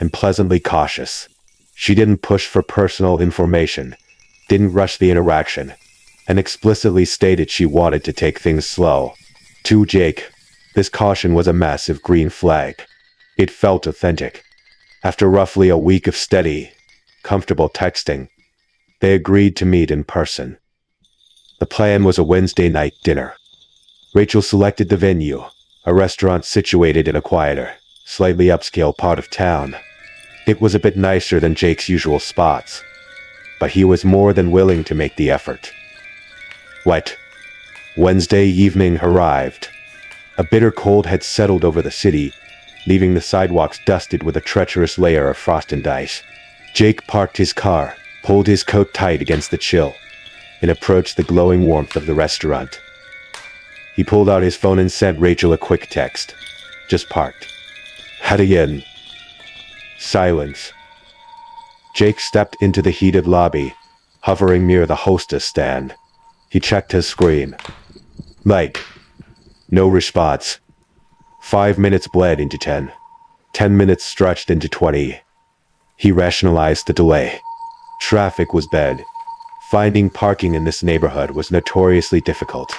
and pleasantly cautious. She didn't push for personal information, didn't rush the interaction, and explicitly stated she wanted to take things slow. To Jake, this caution was a massive green flag. It felt authentic. After roughly a week of steady, comfortable texting, they agreed to meet in person. The plan was a Wednesday night dinner. Rachel selected the venue, a restaurant situated in a quieter, slightly upscale part of town. It was a bit nicer than Jake's usual spots, but he was more than willing to make the effort. Wednesday evening arrived. A bitter cold had settled over the city, leaving the sidewalks dusted with a treacherous layer of frost and ice. Jake parked his car, pulled his coat tight against the chill, and approached the glowing warmth of the restaurant. He pulled out his phone and sent Rachel a quick text. Just parked. Heading in. Silence. Jake stepped into the heated lobby, hovering near the hostess stand. He checked his screen. No response. 5 minutes bled into 10. 10 minutes stretched into 20. He rationalized the delay. Traffic was bad. Finding parking in this neighborhood was notoriously difficult.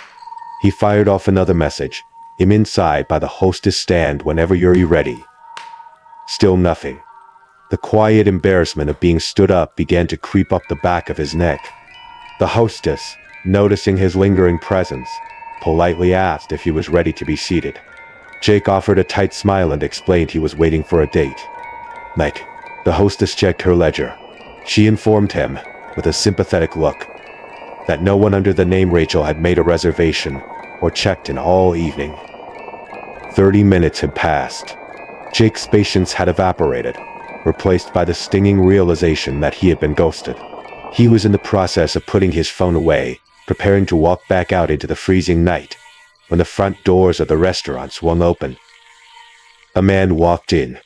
He fired off another message. I'm inside by the hostess stand whenever you're ready. Still nothing. The quiet embarrassment of being stood up began to creep up the back of his neck. The hostess, noticing his lingering presence, politely asked if he was ready to be seated. Jake offered a tight smile and explained he was waiting for a date. The hostess checked her ledger. She informed him, with a sympathetic look, that no one under the name Rachel had made a reservation or checked in all evening. 30 minutes had passed. Jake's patience had evaporated, replaced by the stinging realization that he had been ghosted. He was in the process of putting his phone away, preparing to walk back out into the freezing night, when the front doors of the restaurant swung open. A man walked in.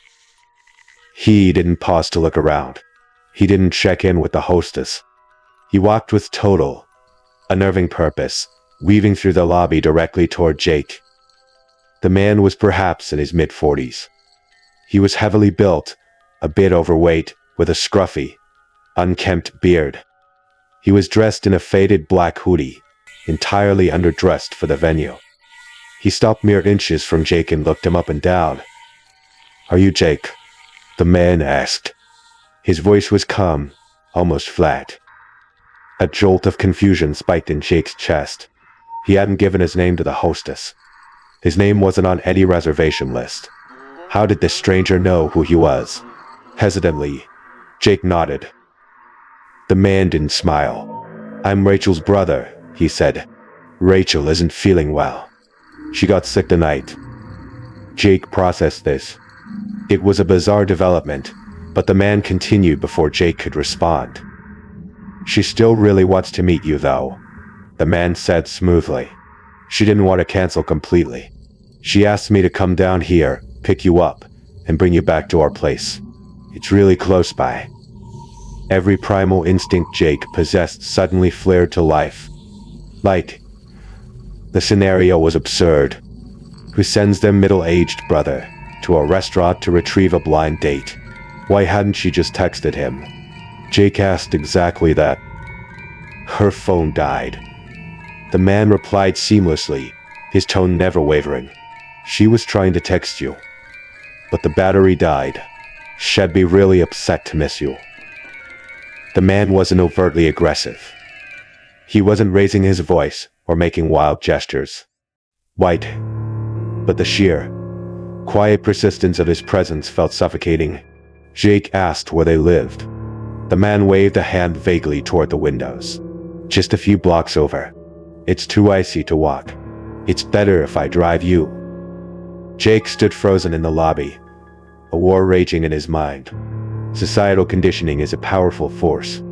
He didn't pause to look around. He didn't check in with the hostess. He walked with total, unnerving purpose, weaving through the lobby directly toward Jake. The man was perhaps in his mid-40s. He was heavily built, a bit overweight, with a scruffy, unkempt beard. He was dressed in a faded black hoodie, entirely underdressed for the venue. He stopped mere inches from Jake and looked him up and down. "Are you Jake?" the man asked. His voice was calm, almost flat. A jolt of confusion spiked in Jake's chest. He hadn't given his name to the hostess. His name wasn't on any reservation list. How did this stranger know who he was? Hesitantly, Jake nodded. The man didn't smile. "I'm Rachel's brother," he said. "Rachel isn't feeling well. She got sick tonight." Jake processed this. It was a bizarre development, but the man continued before Jake could respond. "She still really wants to meet you, though," the man said smoothly. "She didn't want to cancel completely. She asked me to come down here, pick you up, and bring you back to our place. It's really close by." Every primal instinct Jake possessed suddenly flared to life. The scenario was absurd. Who sends their middle-aged brother to a restaurant to retrieve a blind date? Why hadn't she just texted him? Jake asked exactly that. Her phone died. The man replied seamlessly, his tone never wavering. "She was trying to text you, but the battery died. She'd be really upset to miss you." The man wasn't overtly aggressive. He wasn't raising his voice or making wild gestures. But the sheer, Quiet persistence of his presence felt suffocating. Jake asked where they lived. The man waved a hand vaguely toward the windows. Just a few blocks over. It's too icy to walk. It's better if I drive you. Jake stood frozen in the lobby, a war raging in his mind. Societal conditioning is a powerful force.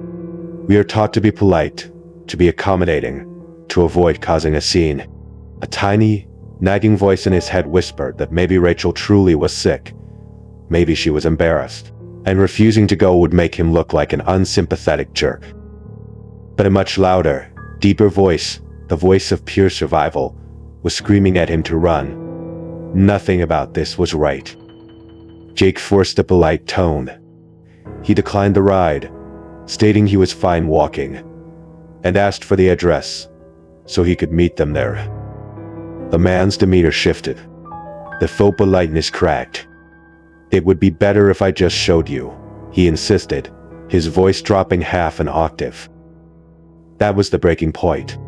We are taught to be polite, to be accommodating, to avoid causing a scene. A tiny, nagging voice in his head whispered that maybe Rachel truly was sick. Maybe she was embarrassed, and refusing to go would make him look like an unsympathetic jerk. But a much louder, deeper voice, the voice of pure survival, was screaming at him to run. Nothing about this was right. Jake forced a polite tone. He declined the ride, stating he was fine walking, and asked for the address, so he could meet them there. The man's demeanor shifted. The faux politeness cracked. "It would be better if I just showed you," he insisted, his voice dropping half an octave. That was the breaking point.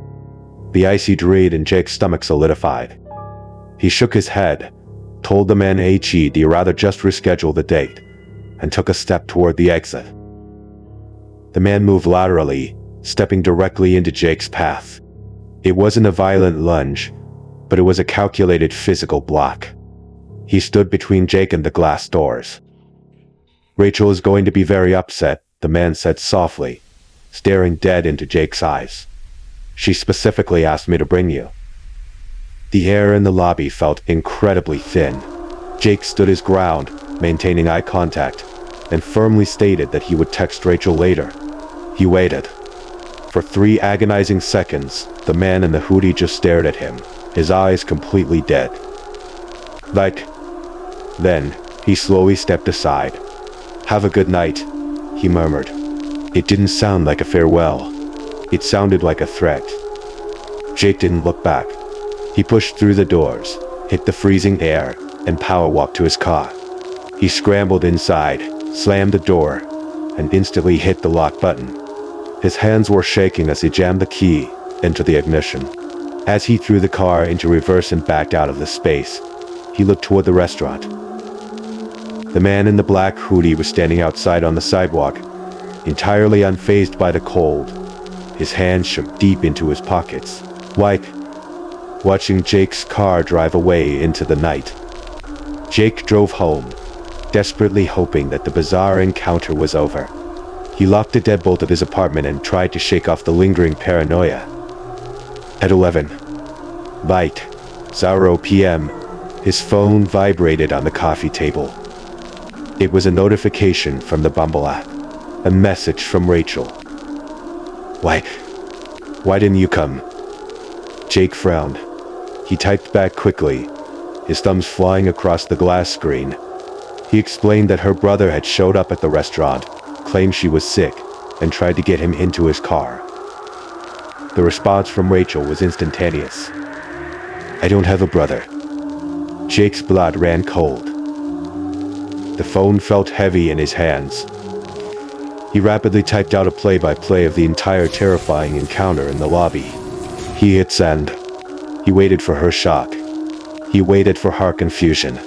The icy dread in Jake's stomach solidified. He shook his head, told the man he'd rather just reschedule the date, and took a step toward the exit. The man moved laterally, stepping directly into Jake's path. It wasn't a violent lunge, but it was a calculated physical block. He stood between Jake and the glass doors. "Rachel is going to be very upset," the man said softly, staring dead into Jake's eyes. "She specifically asked me to bring you." The air in the lobby felt incredibly thin. Jake stood his ground, maintaining eye contact, and firmly stated that he would text Rachel later. He waited. For 3 agonizing seconds, the man in the hoodie just stared at him, his eyes completely dead. Then, he slowly stepped aside. "Have a good night," he murmured. It didn't sound like a farewell. It sounded like a threat. Jake didn't look back. He pushed through the doors, hit the freezing air, and power walked to his car. He scrambled inside, slammed the door, and instantly hit the lock button. His hands were shaking as he jammed the key into the ignition. As he threw the car into reverse and backed out of the space, he looked toward the restaurant. The man in the black hoodie was standing outside on the sidewalk, entirely unfazed by the cold. His hands shook deep into his pockets, watching Jake's car drive away into the night. Jake drove home, desperately hoping that the bizarre encounter was over. He locked the deadbolt of his apartment and tried to shake off the lingering paranoia. At 11:0 p.m., his phone vibrated on the coffee table. It was a notification from the Bumble app, a message from Rachel. Why didn't you come?" Jake frowned. He typed back quickly, his thumbs flying across the glass screen. He explained that her brother had showed up at the restaurant, claimed she was sick, and tried to get him into his car. The response from Rachel was instantaneous. "I don't have a brother." Jake's blood ran cold. The phone felt heavy in his hands. He rapidly typed out a play-by-play of the entire terrifying encounter in the lobby. He hit send. He waited for her shock. He waited for her confusion.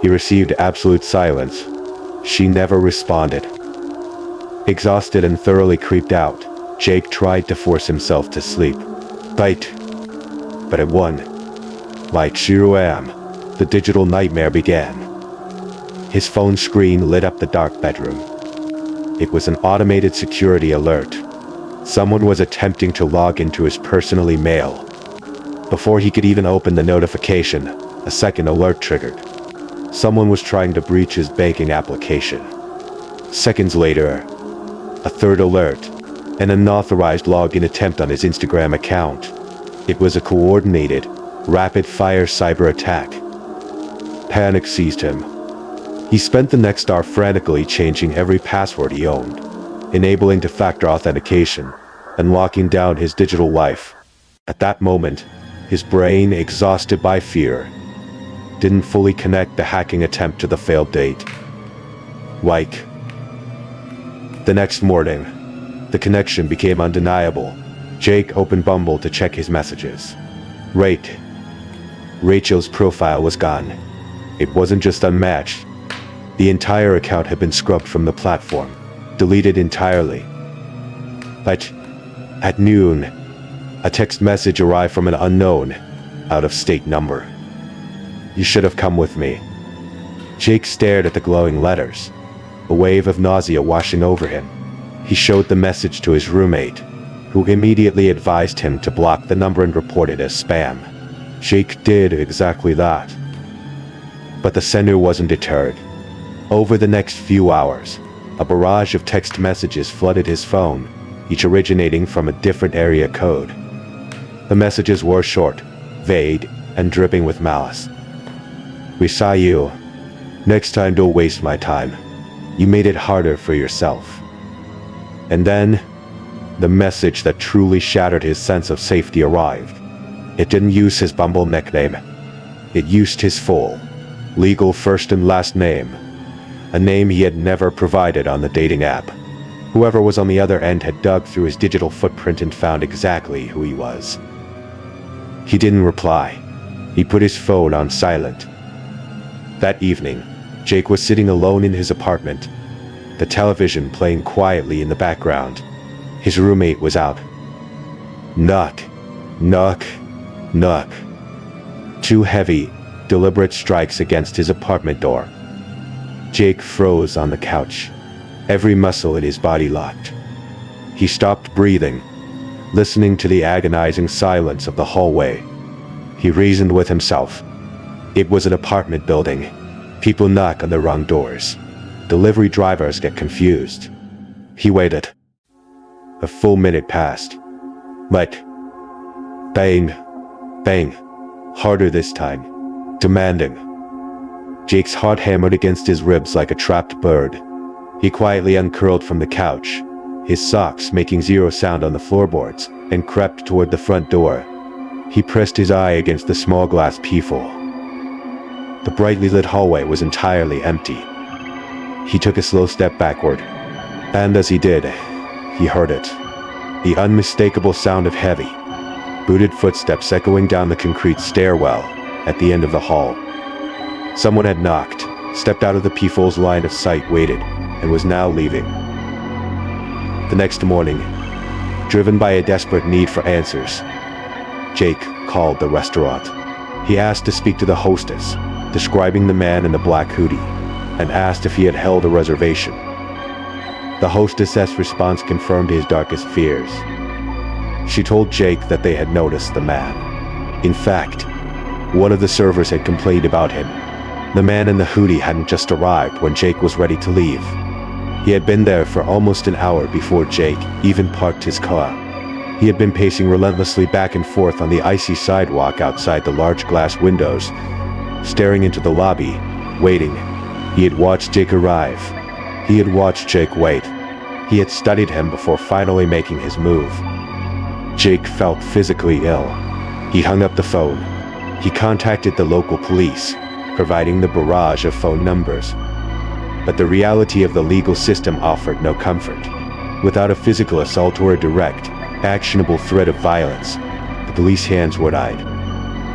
He received absolute silence. She never responded. Exhausted and thoroughly creeped out, Jake tried to force himself to sleep. But at 1:0 a.m., the digital nightmare began. His phone screen lit up the dark bedroom. It was an automated security alert. Someone was attempting to log into his personal email. Before he could even open the notification, a second alert triggered. Someone was trying to breach his banking application. Seconds later, a third alert, an unauthorized login attempt on his Instagram account. It was a coordinated, rapid-fire cyber attack. Panic seized him. He spent the next hour frantically changing every password he owned, enabling two-factor authentication, and locking down his digital life. At that moment, his brain, exhausted by fear, didn't fully connect the hacking attempt to the failed date. The next morning, the connection became undeniable. Jake opened Bumble to check his messages. Rachel's profile was gone. It wasn't just unmatched. The entire account had been scrubbed from the platform, deleted entirely. But at noon, a text message arrived from an unknown, out-of-state number. "You should have come with me." Jake stared at the glowing letters, a wave of nausea washing over him. He showed the message to his roommate, who immediately advised him to block the number and report it as spam. Jake did exactly that. But the sender wasn't deterred. Over the next few hours, a barrage of text messages flooded his phone, each originating from a different area code. The messages were short, vague, and dripping with malice. "We saw you. Next time, don't waste my time. You made it harder for yourself." And then, the message that truly shattered his sense of safety arrived. It didn't use his Bumble nickname. It used his full, legal first and last name, a name he had never provided on the dating app. Whoever was on the other end had dug through his digital footprint and found exactly who he was. He didn't reply. He put his phone on silent. That evening, Jake was sitting alone in his apartment, the television playing quietly in the background. His roommate was out. Knock, knock, knock. Two heavy, deliberate strikes against his apartment door. Jake froze on the couch, every muscle in his body locked. He stopped breathing, listening to the agonizing silence of the hallway. He reasoned with himself. It was an apartment building. People knock on the wrong doors. Delivery drivers get confused. He waited. A full minute passed. But bang, bang, harder this time, demanding. Jake's heart hammered against his ribs like a trapped bird. He quietly uncurled from the couch, his socks making zero sound on the floorboards, and crept toward the front door. He pressed his eye against the small glass peephole. The brightly lit hallway was entirely empty. He took a slow step backward, and as he did, he heard it. The unmistakable sound of heavy, booted footsteps echoing down the concrete stairwell at the end of the hall. Someone had knocked, stepped out of the peephole's line of sight, waited, and was now leaving. The next morning, driven by a desperate need for answers, Jake called the restaurant. He asked to speak to the hostess, describing the man in the black hoodie, and asked if he had held a reservation. The hostess's response confirmed his darkest fears. She told Jake that they had noticed the man. In fact, one of the servers had complained about him. The man in the hoodie hadn't just arrived when Jake was ready to leave. He had been there for almost an hour before Jake even parked his car. He had been pacing relentlessly back and forth on the icy sidewalk outside the large glass windows, staring into the lobby, waiting. He had watched Jake arrive. He had watched Jake wait. He had studied him before finally making his move. Jake felt physically ill. He hung up the phone. He contacted the local police, providing the barrage of phone numbers. But the reality of the legal system offered no comfort. Without a physical assault or a direct, actionable threat of violence, the police hands were tied.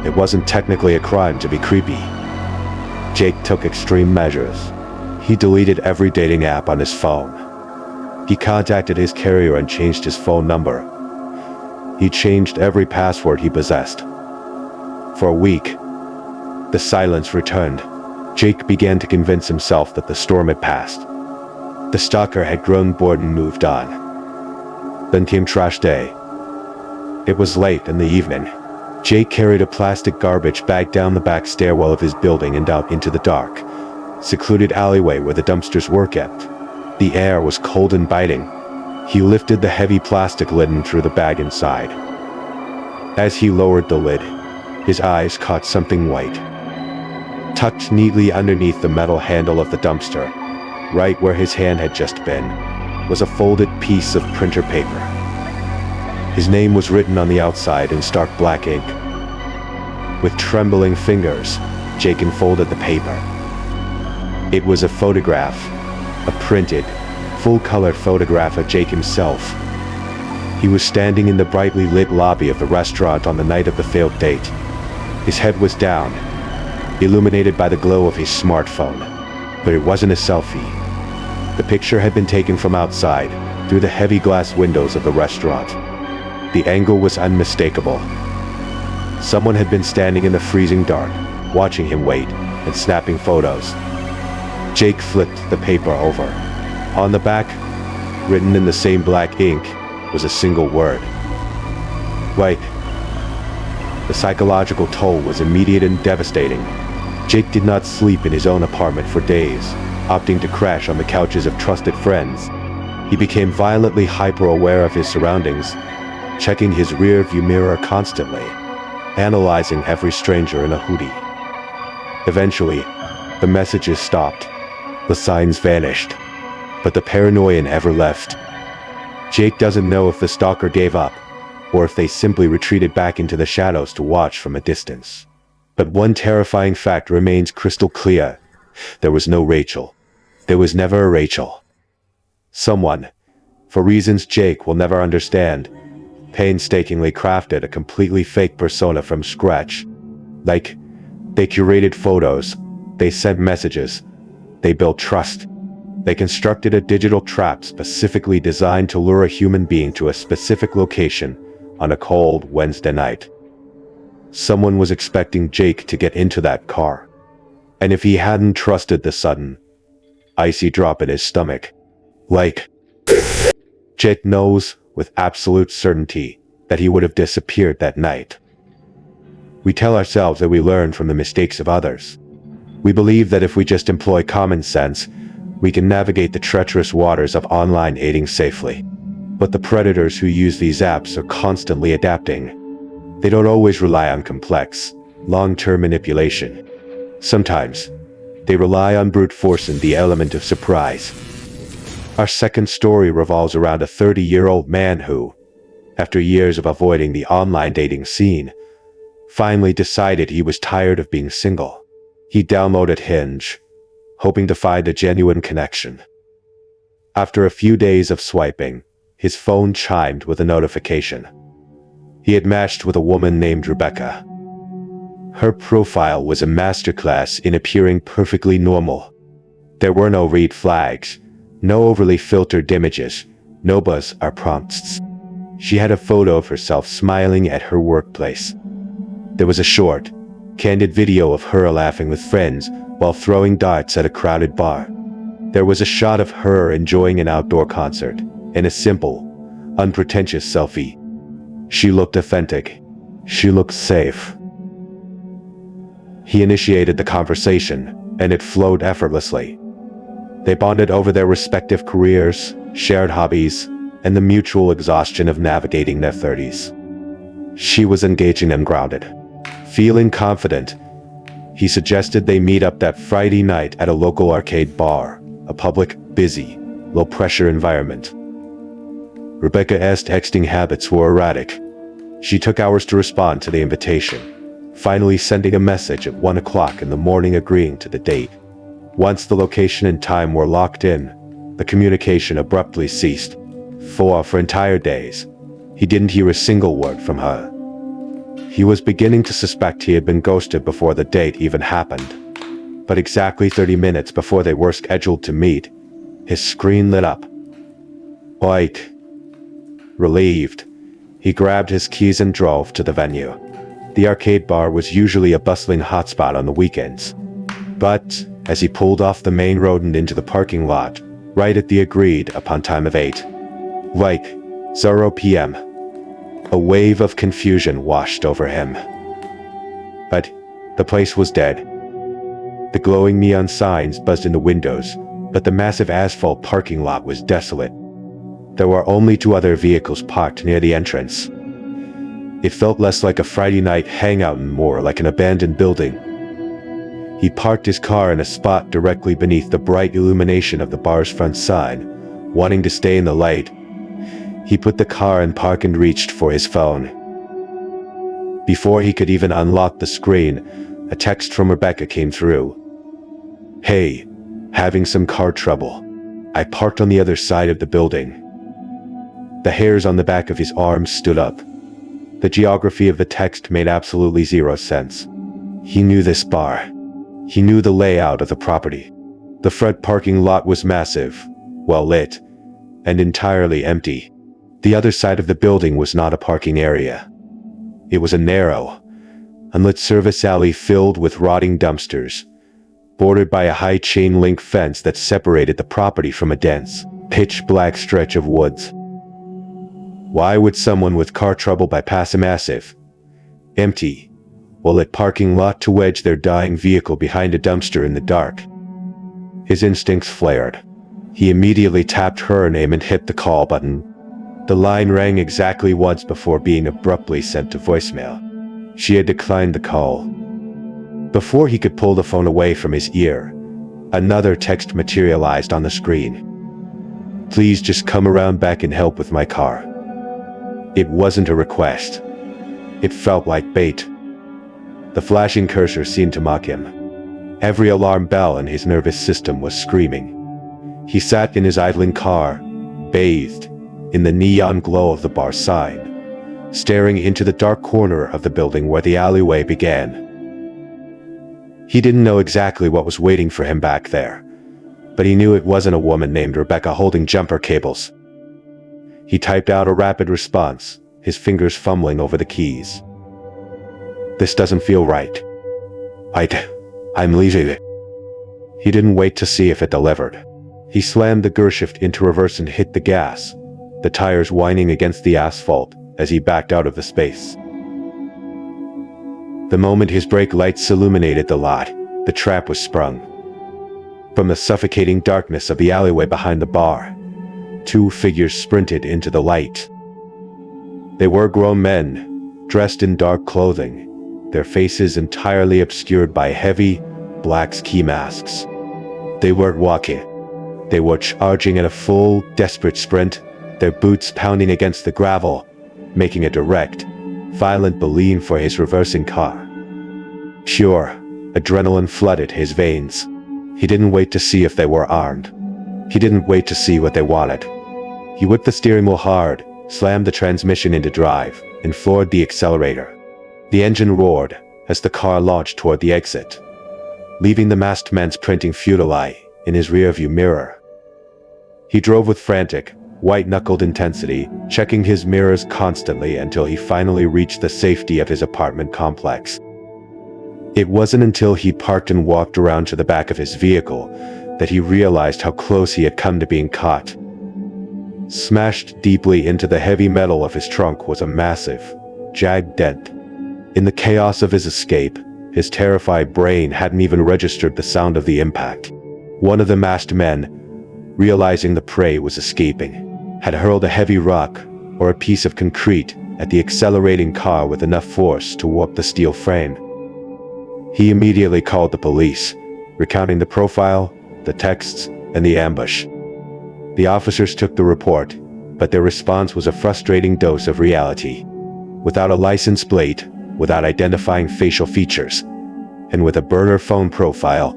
It wasn't technically a crime to be creepy. Jake took extreme measures. He deleted every dating app on his phone. He contacted his carrier and changed his phone number. He changed every password he possessed. For a week, the silence returned. Jake began to convince himself that the storm had passed. The stalker had grown bored and moved on. Then came trash day. It was late in the evening. Jake carried a plastic garbage bag down the back stairwell of his building and out into the dark, secluded alleyway where the dumpsters were kept. The air was cold and biting. He lifted the heavy plastic lid and threw the bag inside. As he lowered the lid, his eyes caught something white. Tucked neatly underneath the metal handle of the dumpster, right where his hand had just been, was a folded piece of printer paper. His name was written on the outside in stark black ink. With trembling fingers, Jake unfolded the paper. It was a photograph, a printed, full-color photograph of Jake himself. He was standing in the brightly lit lobby of the restaurant on the night of the failed date. His head was down, illuminated by the glow of his smartphone. But it wasn't a selfie. The picture had been taken from outside, through the heavy glass windows of the restaurant. The angle was unmistakable. Someone had been standing in the freezing dark, watching him wait and snapping photos. Jake flipped the paper over. On the back, written in the same black ink, was a single word. Like. The psychological toll was immediate and devastating. Jake did not sleep in his own apartment for days, opting to crash on the couches of trusted friends. He became violently hyper-aware of his surroundings, checking his rear-view mirror constantly, analyzing every stranger in a hoodie. Eventually, the messages stopped. The signs vanished, but the paranoia never left. Jake doesn't know if the stalker gave up, or if they simply retreated back into the shadows to watch from a distance. But one terrifying fact remains crystal clear. There was no Rachel. There was never a Rachel. Someone, for reasons Jake will never understand, painstakingly crafted a completely fake persona from scratch. Like, they curated photos, they sent messages, they built trust. They constructed a digital trap specifically designed to lure a human being to a specific location on a cold Wednesday night. Someone was expecting Jake to get into that car. And if he hadn't trusted the sudden, icy drop in his stomach, like, Jake knows with absolute certainty that he would have disappeared that night. We tell ourselves that we learn from the mistakes of others. We believe that if we just employ common sense, we can navigate the treacherous waters of online dating safely. But the predators who use these apps are constantly adapting. They don't always rely on complex, long-term manipulation. Sometimes, they rely on brute force and the element of surprise. Our second story revolves around a 30-year-old man who, after years of avoiding the online dating scene, finally decided he was tired of being single. He downloaded Hinge, hoping to find a genuine connection. After a few days of swiping, his phone chimed with a notification. He had matched with a woman named Rebecca. Her profile was a masterclass in appearing perfectly normal. There were no red flags, no overly filtered images, no buzz or prompts. She had a photo of herself smiling at her workplace. There was a short, candid video of her laughing with friends while throwing darts at a crowded bar. There was a shot of her enjoying an outdoor concert, and a simple, unpretentious selfie. She looked authentic. She looked safe. He initiated the conversation, and it flowed effortlessly. They bonded over their respective careers, shared hobbies, and the mutual exhaustion of navigating their 30s. She was engaging and grounded. Feeling confident, he suggested they meet up that Friday night at a local arcade bar, a public, busy, low-pressure environment. Rebecca's texting habits were erratic. She took hours to respond to the invitation, finally sending a message at 1 o'clock in the morning agreeing to the date. Once the location and time were locked in, the communication abruptly ceased. For entire days, he didn't hear a single word from her. He was beginning to suspect he had been ghosted before the date even happened. But exactly 30 minutes before they were scheduled to meet, his screen lit up. White. Relieved, he grabbed his keys and drove to the venue. The arcade bar was usually a bustling hotspot on the weekends. But, as he pulled off the main road and into the parking lot, right at the agreed-upon time of 8, like 0 p.m., a wave of confusion washed over him. But the place was dead. The glowing neon signs buzzed in the windows, but the massive asphalt parking lot was desolate. There were only 2 other vehicles parked near the entrance. It felt less like a Friday night hangout and more like an abandoned building. He parked his car in a spot directly beneath the bright illumination of the bar's front sign, wanting to stay in the light. He put the car in park and reached for his phone. Before he could even unlock the screen, a text from Rebecca came through. Hey, having some car trouble. I parked on the other side of the building. The hairs on the back of his arms stood up. The geography of the text made absolutely zero sense. He knew this bar. He knew the layout of the property. The front parking lot was massive, well lit, and entirely empty. The other side of the building was not a parking area. It was a narrow, unlit service alley filled with rotting dumpsters, bordered by a high chain-link fence that separated the property from a dense, pitch-black stretch of woods. Why would someone with car trouble bypass a massive, empty, well-lit parking lot to wedge their dying vehicle behind a dumpster in the dark? His instincts flared. He immediately tapped her name and hit the call button. The line rang exactly once before being abruptly sent to voicemail. She had declined the call. Before he could pull the phone away from his ear, another text materialized on the screen. "Please just come around back and help with my car." It wasn't a request. It felt like bait. The flashing cursor seemed to mock him. Every alarm bell in his nervous system was screaming. He sat in his idling car, bathed in the neon glow of the bar sign, staring into the dark corner of the building where the alleyway began. He didn't know exactly what was waiting for him back there, but he knew it wasn't a woman named Rebecca holding jumper cables. He typed out a rapid response, his fingers fumbling over the keys. "This doesn't feel right. I'm leaving." He didn't wait to see if it delivered. He slammed the gearshift into reverse and hit the gas, the tires whining against the asphalt as he backed out of the space. The moment his brake lights illuminated the lot, the trap was sprung. From the suffocating darkness of the alleyway behind the bar, two figures sprinted into the light. They were grown men, dressed in dark clothing, their faces entirely obscured by heavy, black ski masks. They weren't walking. They were charging at a full, desperate sprint, their boots pounding against the gravel, making a direct, violent beeline for his reversing car. Pure adrenaline flooded his veins. He didn't wait to see if they were armed. He didn't wait to see what they wanted. He whipped the steering wheel hard, slammed the transmission into drive, and floored the accelerator. The engine roared as the car launched toward the exit, leaving the masked man's printing futilely in his rearview mirror. He drove with frantic, white-knuckled intensity, checking his mirrors constantly until he finally reached the safety of his apartment complex. It wasn't until he parked and walked around to the back of his vehicle that he realized how close he had come to being caught. Smashed deeply into the heavy metal of his trunk was a massive, jagged dent. In the chaos of his escape, his terrified brain hadn't even registered the sound of the impact. One of the masked men, realizing the prey was escaping, had hurled a heavy rock or a piece of concrete at the accelerating car with enough force to warp the steel frame. He immediately called the police, recounting the profile, the texts, and the ambush. The officers took the report, but their response was a frustrating dose of reality. Without a license plate, without identifying facial features, and with a burner phone profile,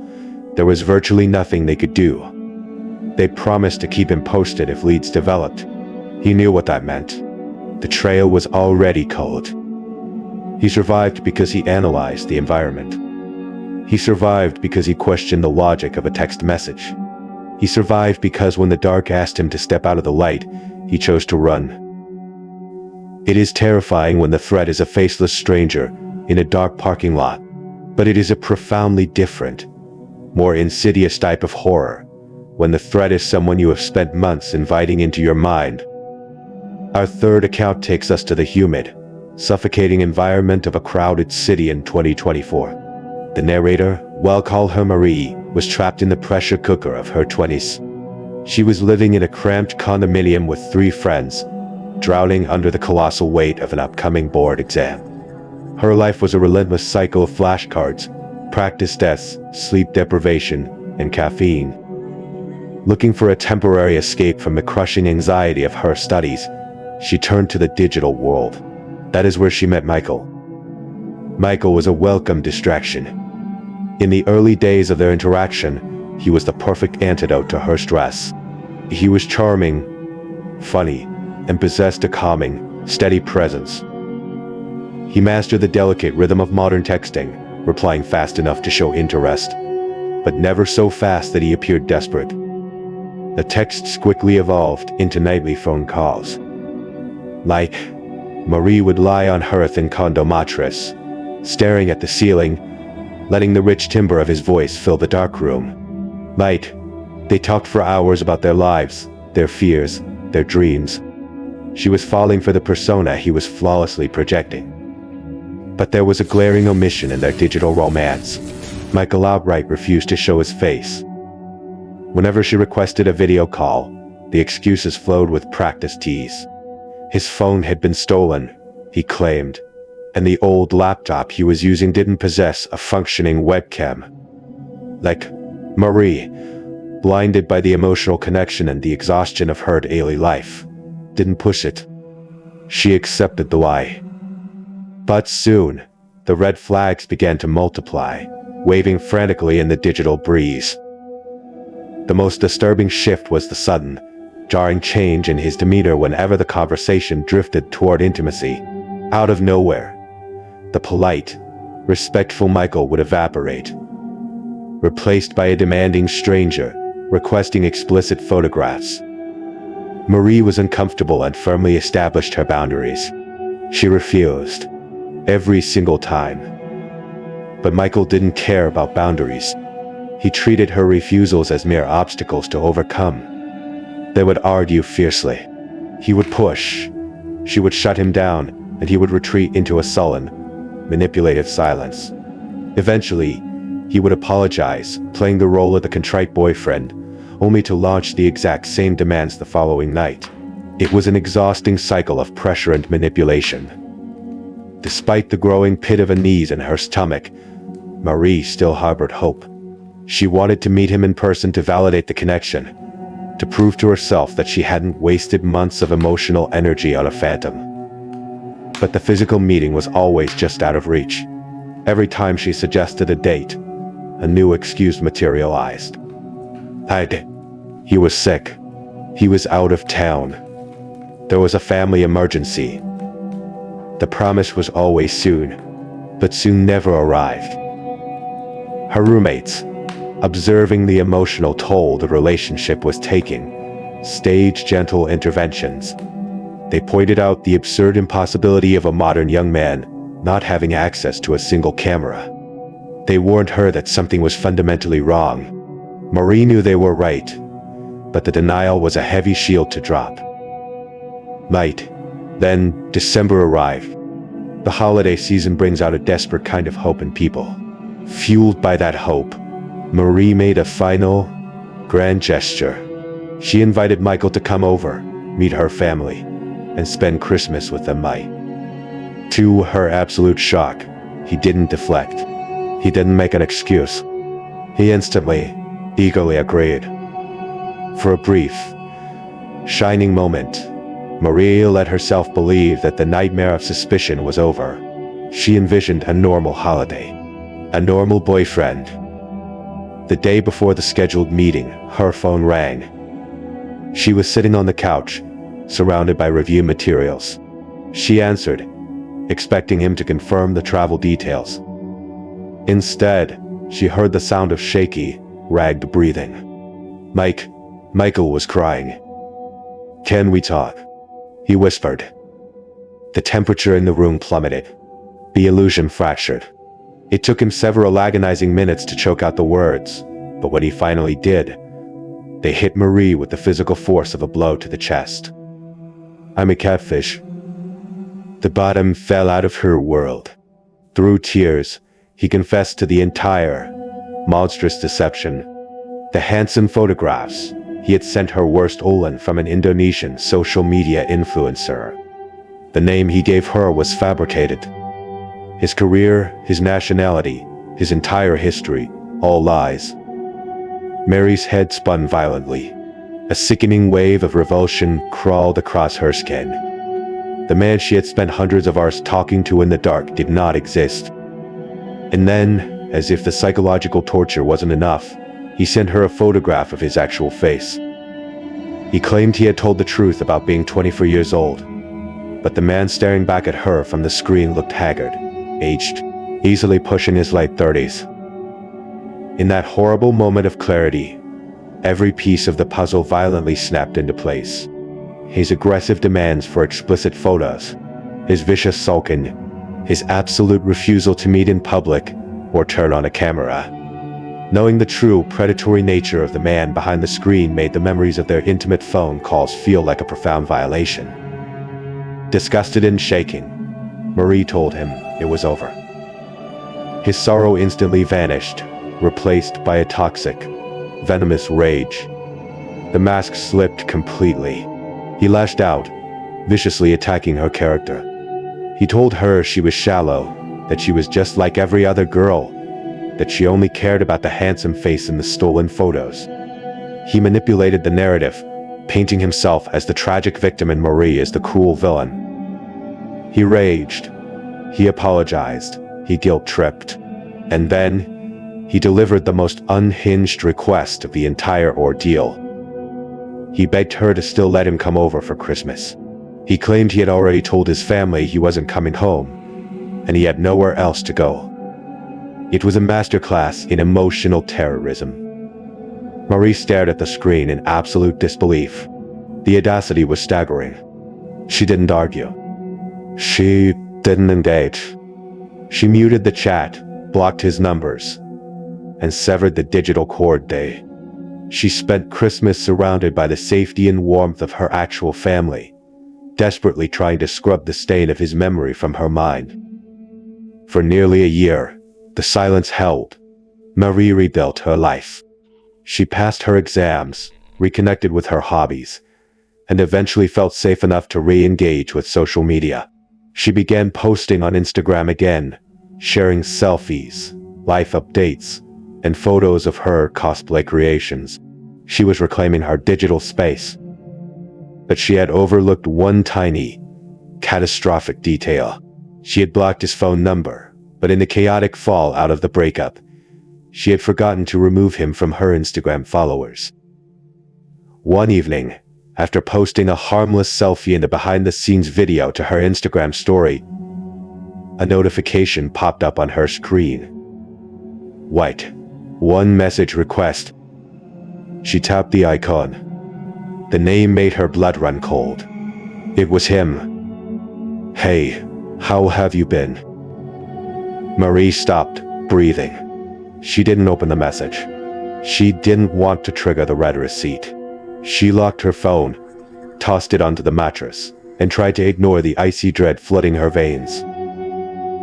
there was virtually nothing they could do. They promised to keep him posted if leads developed. He knew what that meant. The trail was already cold. He survived because he analyzed the environment. He survived because he questioned the logic of a text message. He survived because when the dark asked him to step out of the light, he chose to run. It is terrifying when the threat is a faceless stranger in a dark parking lot, but it is a profoundly different, more insidious type of horror when the threat is someone you have spent months inviting into your mind. Our third account takes us to the humid, suffocating environment of a crowded city in 2024. The narrator, we'll call her Marie, was trapped in the pressure cooker of her 20s. She was living in a cramped condominium with 3 friends, drowning under the colossal weight of an upcoming board exam. Her life was a relentless cycle of flashcards, practice tests, sleep deprivation, and caffeine. Looking for a temporary escape from the crushing anxiety of her studies, she turned to the digital world. That is where she met Michael. Michael was a welcome distraction. In the early days of their interaction, he was the perfect antidote to her stress. He was charming, funny, and possessed a calming, steady presence. He mastered the delicate rhythm of modern texting, replying fast enough to show interest, but never so fast that he appeared desperate. The texts quickly evolved into nightly phone calls. Like, Marie would lie on her thin condo mattress, staring at the ceiling, letting the rich timbre of his voice fill the dark room. Like, they talked for hours about their lives, their fears, their dreams. She was falling for the persona he was flawlessly projecting. But there was a glaring omission in their digital romance. Michael outright refused to show his face. Whenever she requested a video call, the excuses flowed with practiced tease. His phone had been stolen, he claimed, and the old laptop he was using didn't possess a functioning webcam. Like, Marie, blinded by the emotional connection and the exhaustion of her daily life, didn't push it. She accepted the lie. But soon, the red flags began to multiply, waving frantically in the digital breeze. The most disturbing shift was the sudden, jarring change in his demeanor whenever the conversation drifted toward intimacy. Out of nowhere, the polite, respectful Michael would evaporate, replaced by a demanding stranger, requesting explicit photographs. Marie was uncomfortable and firmly established her boundaries. She refused, every single time. But Michael didn't care about boundaries. He treated her refusals as mere obstacles to overcome. They would argue fiercely. He would push. She would shut him down, and he would retreat into a sullen, manipulative silence. Eventually, he would apologize, playing the role of the contrite boyfriend, only to launch the exact same demands the following night. It was an exhausting cycle of pressure and manipulation. Despite the growing pit of unease in her stomach, Marie still harbored hope. She wanted to meet him in person to validate the connection, to prove to herself that she hadn't wasted months of emotional energy on a phantom. But the physical meeting was always just out of reach. Every time she suggested a date, a new excuse materialized. He was sick. He was out of town. There was a family emergency. The promise was always soon, but soon never arrived. Her roommates, observing the emotional toll the relationship was taking, staged gentle interventions. They pointed out the absurd impossibility of a modern young man not having access to a single camera. They warned her that something was fundamentally wrong. Marie knew they were right, but the denial was a heavy shield to drop. Then December arrived. The holiday season brings out a desperate kind of hope in people. Fueled by that hope, Marie made a final, grand gesture. She invited Michael to come over, meet her family, and spend Christmas with them. To her absolute shock, he didn't deflect. He didn't make an excuse. He instantly, eagerly agreed. For a brief, shining moment, Maria let herself believe that the nightmare of suspicion was over. She envisioned a normal holiday, a normal boyfriend. The day before the scheduled meeting, her phone rang. She was sitting on the couch, surrounded by review materials. She answered, expecting him to confirm the travel details. Instead, she heard the sound of shaky, ragged breathing. Michael was crying. "Can we talk?" he whispered. The temperature in the room plummeted. The illusion fractured. It took him several agonizing minutes to choke out the words, but when he finally did, they hit Marie with the physical force of a blow to the chest. "I'm a catfish." The bottom fell out of her world. Through tears, he confessed to the entire, monstrous deception. The handsome photographs he had sent her were stolen from an Indonesian social media influencer. The name he gave her was fabricated. His career, his nationality, his entire history, all lies. Mary's head spun violently. A sickening wave of revulsion crawled across her skin. The man she had spent hundreds of hours talking to in the dark did not exist. And then, as if the psychological torture wasn't enough, he sent her a photograph of his actual face. He claimed he had told the truth about being 24 years old, but the man staring back at her from the screen looked haggard, aged, easily pushing his late 30s. In that horrible moment of clarity, every piece of the puzzle violently snapped into place. His aggressive demands for explicit photos, his vicious sulking, his absolute refusal to meet in public or turn on a camera. Knowing the true predatory nature of the man behind the screen made the memories of their intimate phone calls feel like a profound violation. Disgusted and shaking, Marie told him it was over. His sorrow instantly vanished, replaced by a toxic, venomous rage. The mask slipped completely. He lashed out, viciously attacking her character. He told her she was shallow, that she was just like every other girl, that she only cared about the handsome face in the stolen photos. He manipulated the narrative, painting himself as the tragic victim and Marie as the cruel villain. He raged. He apologized. He guilt-tripped. And then, he delivered the most unhinged request of the entire ordeal. He begged her to still let him come over for Christmas. He claimed he had already told his family he wasn't coming home, and he had nowhere else to go. It was a masterclass in emotional terrorism. Marie stared at the screen in absolute disbelief. The audacity was staggering. She didn't argue. She didn't engage. She muted the chat, blocked his numbers, and severed the digital cord day. She spent Christmas surrounded by the safety and warmth of her actual family, desperately trying to scrub the stain of his memory from her mind. For nearly a year, the silence held. Marie rebuilt her life. She passed her exams, reconnected with her hobbies, and eventually felt safe enough to re-engage with social media. She began posting on Instagram again, sharing selfies, life updates, and photos of her cosplay creations. She was reclaiming her digital space. But she had overlooked one tiny, catastrophic detail. She had blocked his phone number, but in the chaotic fallout of the breakup, she had forgotten to remove him from her Instagram followers. One evening, after posting a harmless selfie and a behind-the-scenes video to her Instagram story, a notification popped up on her screen. White. One message request. She tapped the icon. The name made her blood run cold. It was him. Hey, how have you been? Marie stopped, breathing. She didn't open the message. She didn't want to trigger the red receipt. She locked her phone, tossed it onto the mattress, and tried to ignore the icy dread flooding her veins.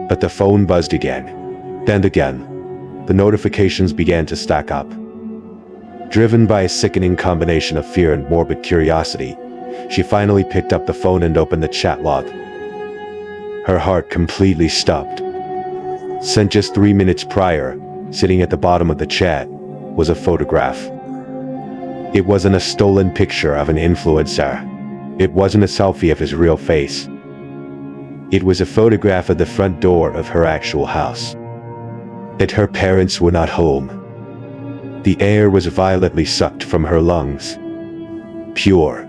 But the phone buzzed again. Then again. The notifications began to stack up. Driven by a sickening combination of fear and morbid curiosity, she finally picked up the phone and opened the chat log. Her heart completely stopped. Sent just 3 minutes prior, sitting at the bottom of the chat, was a photograph. It wasn't a stolen picture of an influencer. It wasn't a selfie of his real face. It was a photograph of the front door of her actual house. That her parents were not home. The air was violently sucked from her lungs. Pure,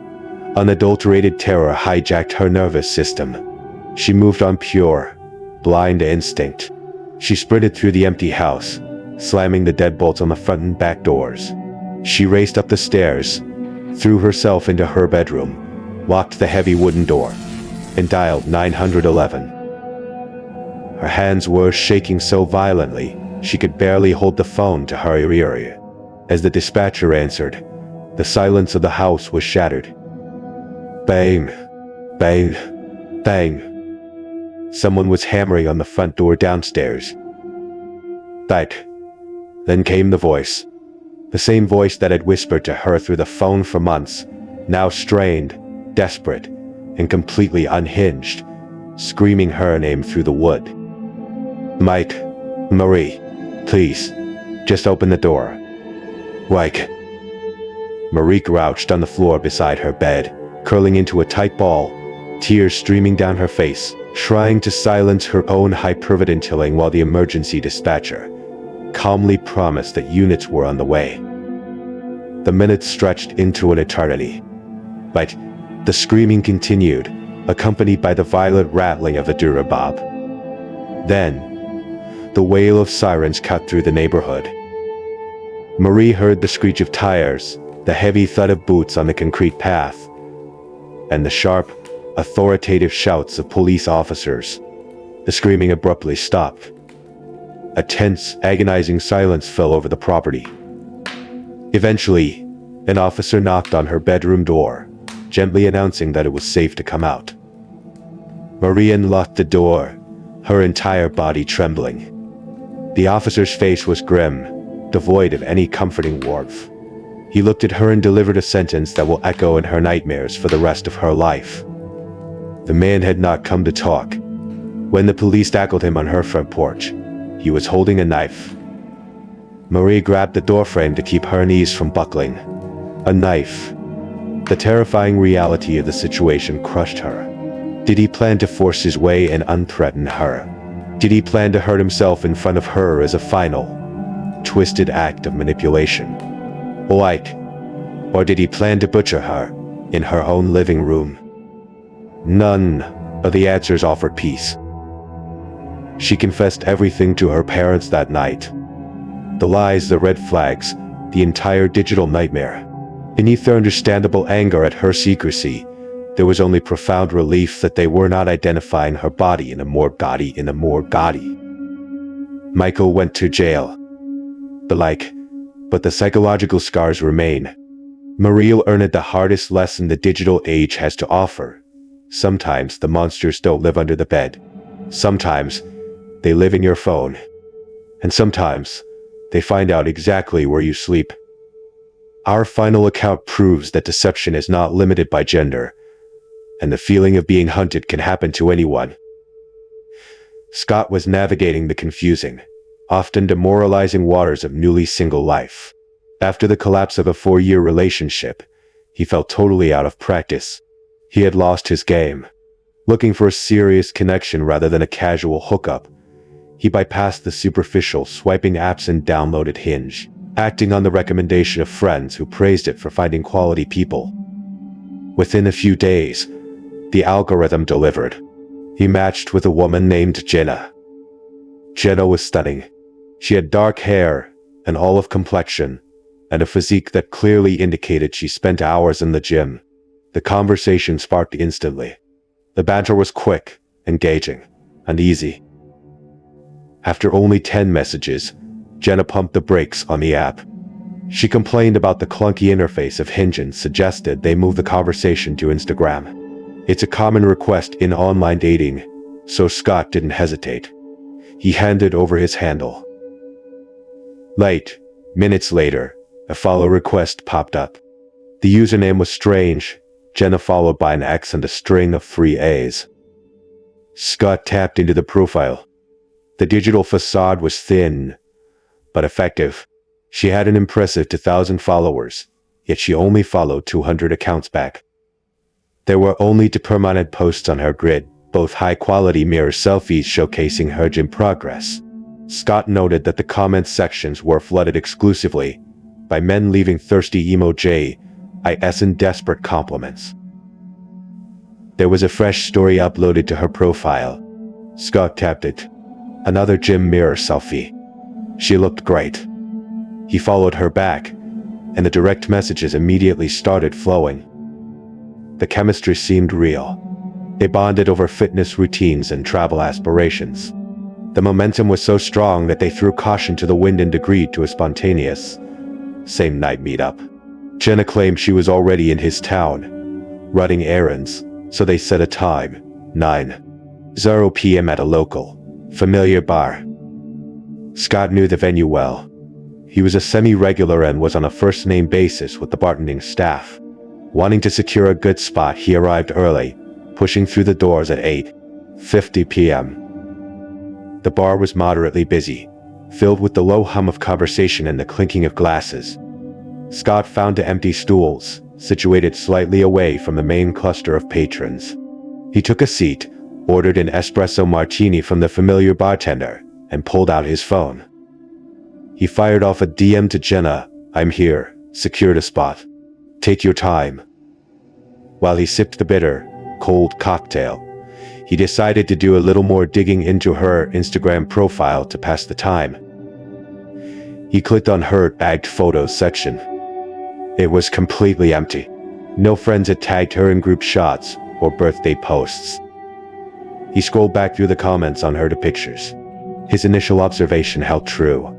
unadulterated terror hijacked her nervous system. She moved on pure, blind instinct. She sprinted through the empty house, slamming the deadbolts on the front and back doors. She raced up the stairs, threw herself into her bedroom, locked the heavy wooden door, and dialed 911. Her hands were shaking so violently, she could barely hold the phone to her ear. As the dispatcher answered, the silence of the house was shattered. Bang, bang, bang. Someone was hammering on the front door downstairs. That. Then came the voice. The same voice that had whispered to her through the phone for months, now strained, desperate, and completely unhinged, screaming her name through the wood. Mike, Marie, please, just open the door. Mike. Marie crouched on the floor beside her bed, curling into a tight ball, tears streaming down her face, trying to silence her own hyperventilating while the emergency dispatcher calmly promised that units were on the way. The minutes stretched into an eternity. But the screaming continued, accompanied by the violent rattling of a durabob. Then, the wail of sirens cut through the neighborhood. Marie heard the screech of tires, the heavy thud of boots on the concrete path, and the sharp, authoritative shouts of police officers. The screaming abruptly stopped. A tense, agonizing silence fell over the property. Eventually, an officer knocked on her bedroom door, gently announcing that it was safe to come out. Marie unlocked the door, her entire body trembling. The officer's face was grim, devoid of any comforting warmth. He looked at her and delivered a sentence that will echo in her nightmares for the rest of her life. The man had not come to talk. When the police tackled him on her front porch, he was holding a knife. Marie grabbed the doorframe to keep her knees from buckling. A knife. The terrifying reality of the situation crushed her. Did he plan to force his way and unthreaten her? Did he plan to hurt himself in front of her as a final, twisted act of manipulation? Or did he plan to butcher her in her own living room? None of the answers offered peace. She confessed everything to her parents that night. The lies, the red flags, the entire digital nightmare. Beneath their understandable anger at her secrecy, there was only profound relief that they were not identifying her body in a morgue body. Michael went to jail. But the psychological scars remain. Marie learned the hardest lesson the digital age has to offer. Sometimes the monsters don't live under the bed. Sometimes they live in your phone. And sometimes they find out exactly where you sleep. Our final account proves that deception is not limited by gender, and the feeling of being hunted can happen to anyone. Scott was navigating the confusing, often demoralizing waters of newly single life. After the collapse of a 4-year relationship, he felt totally out of practice. He had lost his game. Looking for a serious connection rather than a casual hookup, he bypassed the superficial swiping apps and downloaded Hinge, acting on the recommendation of friends who praised it for finding quality people. Within a few days, the algorithm delivered. He matched with a woman named Jenna. Jenna was stunning. She had dark hair, an olive complexion, and a physique that clearly indicated she spent hours in the gym. The conversation sparked instantly. The banter was quick, engaging, and easy. After only 10 messages, Jenna pumped the brakes on the app. She complained about the clunky interface of Hinge and suggested they move the conversation to Instagram. It's a common request in online dating, so Scott didn't hesitate. He handed over his handle. Minutes later, a follow request popped up. The username was strange, Jenna followed by an X and a string of 3 A's. Scott tapped into the profile. The digital facade was thin, but effective. She had an impressive 2,000 followers, yet she only followed 200 accounts back. There were only 2 permanent posts on her grid, both high-quality mirror selfies showcasing her gym progress. Scott noted that the comment sections were flooded exclusively by men leaving thirsty emoji, IS and desperate compliments. There was a fresh story uploaded to her profile. Scott tapped it. Another gym mirror selfie. She looked great. He followed her back, and the direct messages immediately started flowing. The chemistry seemed real. They bonded over fitness routines and travel aspirations. The momentum was so strong that they threw caution to the wind and agreed to a spontaneous same-night meetup. Jenna claimed she was already in his town, running errands, so they set a time, 9:00 p.m. at a local, familiar bar. Scott knew the venue well. He was a semi-regular and was on a first-name basis with the bartending staff. Wanting to secure a good spot, he arrived early, pushing through the doors at 8:50 p.m. The bar was moderately busy, filled with the low hum of conversation and the clinking of glasses. Scott found 2 empty stools, situated slightly away from the main cluster of patrons. He took a seat, ordered an espresso martini from the familiar bartender, and pulled out his phone. He fired off a DM to Jenna, "I'm here, secured a spot. Take your time." While he sipped the bitter, cold cocktail, he decided to do a little more digging into her Instagram profile to pass the time. He clicked on her tagged photos section. It was completely empty. No friends had tagged her in group shots or birthday posts. He scrolled back through the comments on her pictures. His initial observation held true.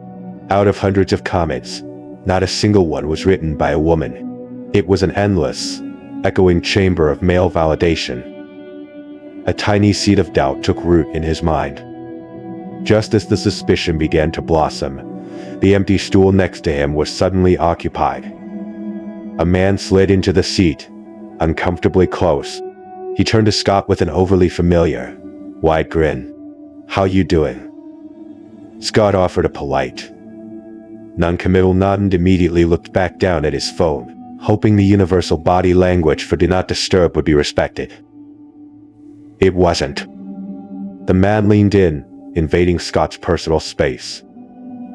Out of hundreds of comments, not a single one was written by a woman. It was an endless, echoing chamber of male validation. A tiny seed of doubt took root in his mind. Just as the suspicion began to blossom, the empty stool next to him was suddenly occupied. A man slid into the seat, uncomfortably close. He turned to Scott with an overly familiar, wide grin. "How you doing?" Scott offered a polite, non-committal nod and immediately looked back down at his phone, hoping the universal body language for do not disturb would be respected. It wasn't. The man leaned in, invading Scott's personal space.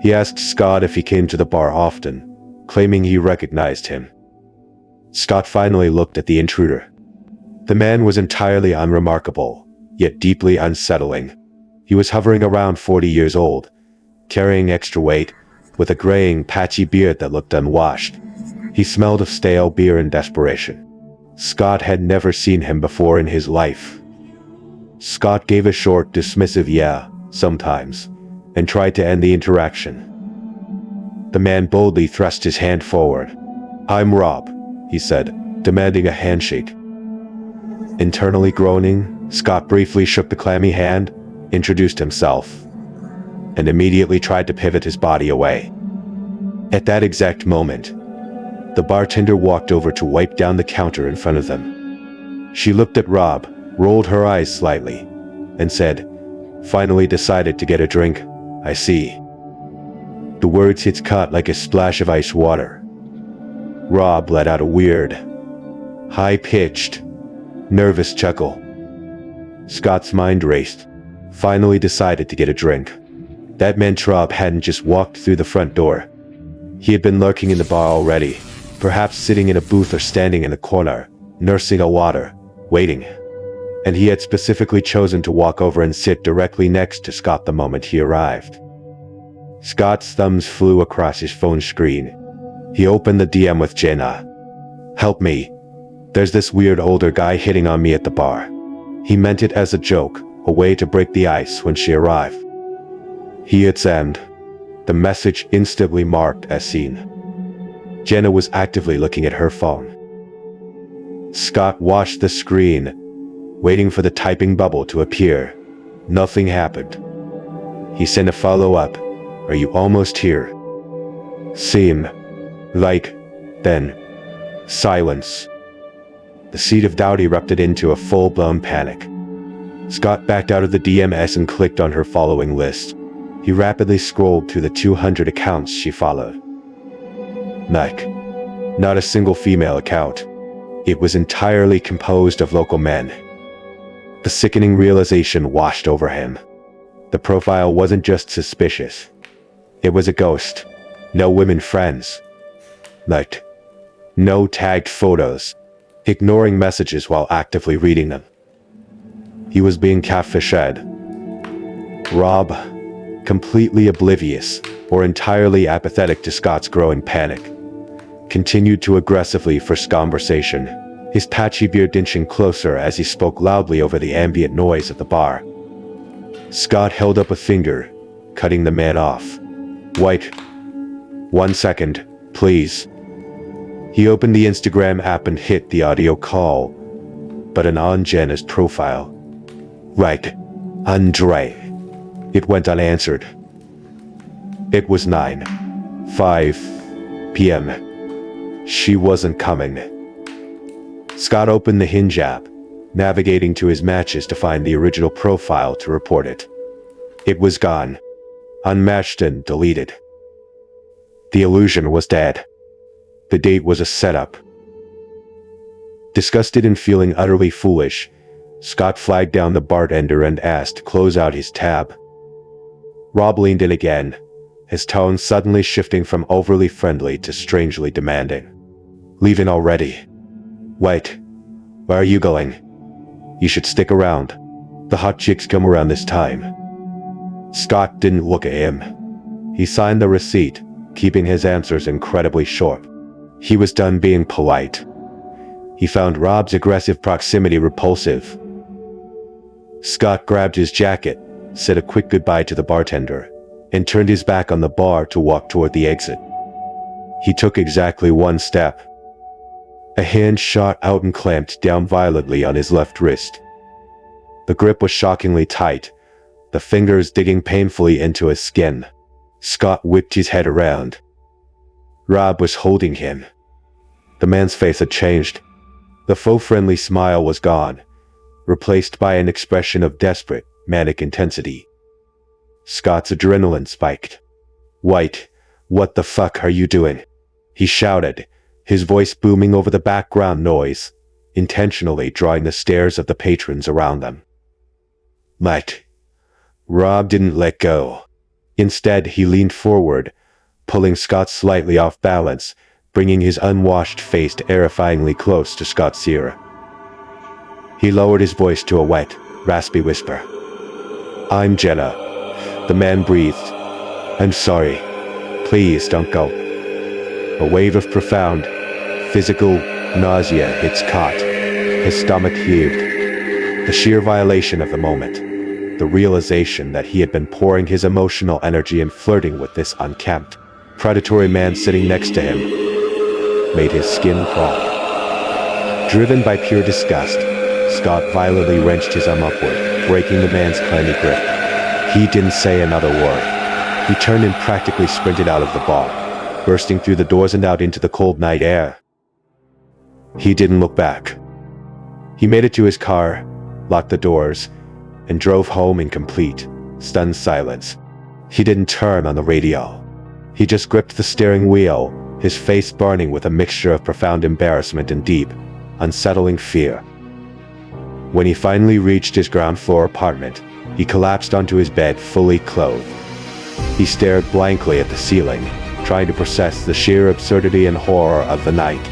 He asked Scott if he came to the bar often, claiming he recognized him. Scott finally looked at the intruder. The man was entirely unremarkable, yet deeply unsettling. He was hovering around 40 years old, carrying extra weight, with a graying, patchy beard that looked unwashed. He smelled of stale beer and desperation. Scott had never seen him before in his life. Scott gave a short, dismissive "yeah, sometimes," and tried to end the interaction. The man boldly thrust his hand forward. "I'm Rob," he said, demanding a handshake. Internally groaning, Scott briefly shook the clammy hand, introduced himself, and immediately tried to pivot his body away. At that exact moment, the bartender walked over to wipe down the counter in front of them. She looked at Rob, rolled her eyes slightly, and said, "Finally decided to get a drink, I see." The words hit Scott like a splash of ice water. Rob let out a weird, high-pitched, nervous chuckle. Scott's mind raced. Finally decided to get a drink. That meant Rob hadn't just walked through the front door. He had been lurking in the bar already, perhaps sitting in a booth or standing in a corner, nursing a water, waiting. And he had specifically chosen to walk over and sit directly next to Scott the moment he arrived. Scott's thumbs flew across his phone screen. He opened the DM with Jenna. "Help me. There's this weird older guy hitting on me at the bar." He meant it as a joke, a way to break the ice when she arrived. He hit send. The message instantly marked as seen. Jenna was actively looking at her phone. Scott watched the screen, waiting for the typing bubble to appear. Nothing happened. He sent a follow-up. "Are you almost here?" "Seem like..." Then, silence. The seed of doubt erupted into a full-blown panic. Scott backed out of the DMS and clicked on her following list. He rapidly scrolled through the 200 accounts she followed. Not a single female account. It was entirely composed of local men. The sickening realization washed over him. The profile wasn't just suspicious. It was a ghost. No women friends. No tagged photos. Ignoring messages while actively reading them. He was being catfished. Rob, completely oblivious or entirely apathetic to Scott's growing panic, continued to aggressively force conversation, his patchy beard inching closer as he spoke loudly over the ambient noise at the bar. Scott held up a finger, cutting the man off. "Wait. 1 second, please." He opened the Instagram app and hit the audio call button on Jenna's profile. "Right, Andre." It went unanswered. It was 9:05 p.m. She wasn't coming. Scott opened the Hinge app, navigating to his matches to find the original profile to report it. It was gone, unmatched and deleted. The illusion was dead. The date was a setup. Disgusted and feeling utterly foolish, Scott flagged down the bartender and asked to close out his tab. Rob leaned in again, his tone suddenly shifting from overly friendly to strangely demanding. "Leaving already?" "Wait, where are you going?" "You should stick around. The hot chicks come around this time." Scott didn't look at him. He signed the receipt, keeping his answers incredibly short. He was done being polite. He found Rob's aggressive proximity repulsive. Scott grabbed his jacket, said a quick goodbye to the bartender, and turned his back on the bar to walk toward the exit. He took exactly one step. A hand shot out and clamped down violently on his left wrist. The grip was shockingly tight, the fingers digging painfully into his skin. Scott whipped his head around. Rob was holding him. The man's face had changed. The faux friendly smile was gone, replaced by an expression of desperate, manic intensity. Scott's adrenaline spiked. "White, what the fuck are you doing?" he shouted, his voice booming over the background noise, intentionally drawing the stares of the patrons around them. "Mate." Rob didn't let go. Instead, he leaned forward, pulling Scott slightly off balance, bringing his unwashed face terrifyingly close to Scott's ear. He lowered his voice to a wet, raspy whisper. "I'm Jenna." The man breathed. "I'm sorry. Please don't go." A wave of profound, physical nausea hit Scott. His stomach heaved. The sheer violation of the moment, the realization that he had been pouring his emotional energy and flirting with this unkempt, predatory man sitting next to him, made his skin crawl. Driven by pure disgust, Scott violently wrenched his arm upward, breaking the man's clammy grip. He didn't say another word. He turned and practically sprinted out of the bar, bursting through the doors and out into the cold night air. He didn't look back. He made it to his car, locked the doors, and drove home in complete, stunned silence. He didn't turn on the radio. He just gripped the steering wheel, his face burning with a mixture of profound embarrassment and deep, unsettling fear. When he finally reached his ground floor apartment, he collapsed onto his bed fully clothed. He stared blankly at the ceiling, trying to process the sheer absurdity and horror of the night.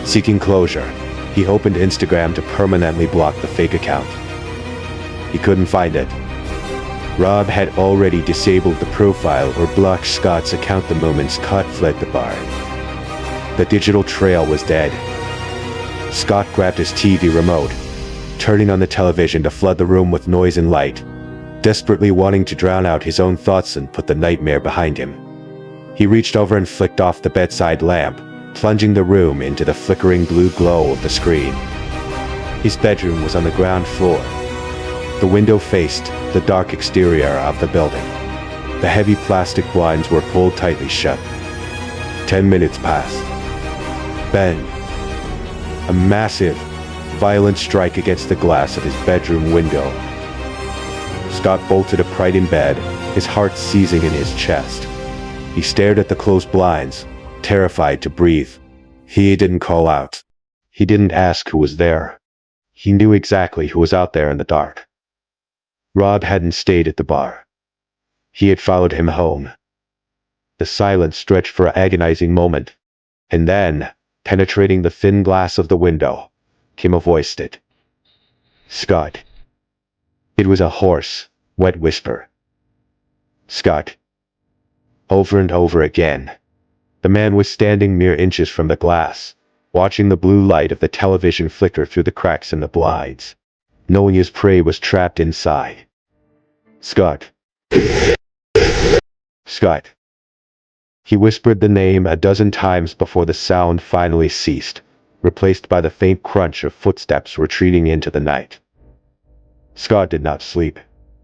Seeking closure, he opened Instagram to permanently block the fake account. He couldn't find it. Rob had already disabled the profile or blocked Scott's account the moment Scott fled the bar. The digital trail was dead. Scott grabbed his TV remote, turning on the television to flood the room with noise and light, desperately wanting to drown out his own thoughts and put the nightmare behind him. He reached over and flicked off the bedside lamp, plunging the room into the flickering blue glow of the screen. His bedroom was on the ground floor. The window faced the dark exterior of the building. The heavy plastic blinds were pulled tightly shut. 10 minutes passed. Bang! A massive, violent strike against the glass of his bedroom window. Scott bolted upright in bed, his heart seizing in his chest. He stared at the closed blinds, terrified to breathe. He didn't call out. He didn't ask who was there. He knew exactly who was out there in the dark. Rob hadn't stayed at the bar. He had followed him home. The silence stretched for an agonizing moment, and then, penetrating the thin glass of the window, came a voice that, "Scott." It was a hoarse, wet whisper. "Scott." Over and over again. The man was standing mere inches from the glass, watching the blue light of the television flicker through the cracks in the blinds, knowing his prey was trapped inside. "Scott. Scott." He whispered the name a dozen times before the sound finally ceased, replaced by the faint crunch of footsteps retreating into the night. Scott did not sleep.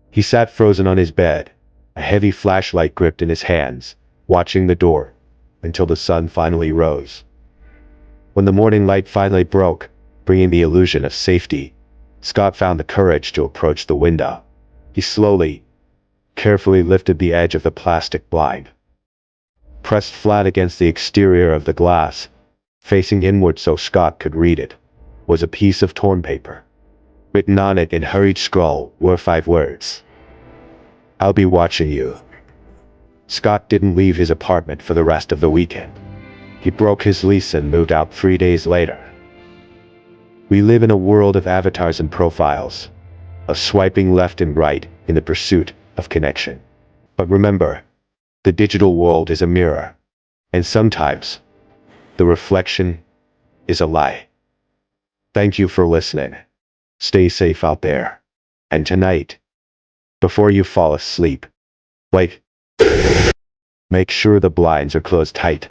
He sat frozen on his bed, a heavy flashlight gripped in his hands, watching the door, until the sun finally rose. When the morning light finally broke, bringing the illusion of safety, Scott found the courage to approach the window. He slowly, carefully lifted the edge of the plastic blind. Pressed flat against the exterior of the glass, facing inward so Scott could read it, was a piece of torn paper. Written on it in hurried scrawl were 5 words. "I'll be watching you." Scott didn't leave his apartment for the rest of the weekend. He broke his lease and moved out 3 days later. We live in a world of avatars and profiles, of swiping left and right in the pursuit of connection. But remember, the digital world is a mirror. And sometimes, the reflection is a lie. Thank you for listening. Stay safe out there. And tonight, before you fall asleep, wait, make sure the blinds are closed tight.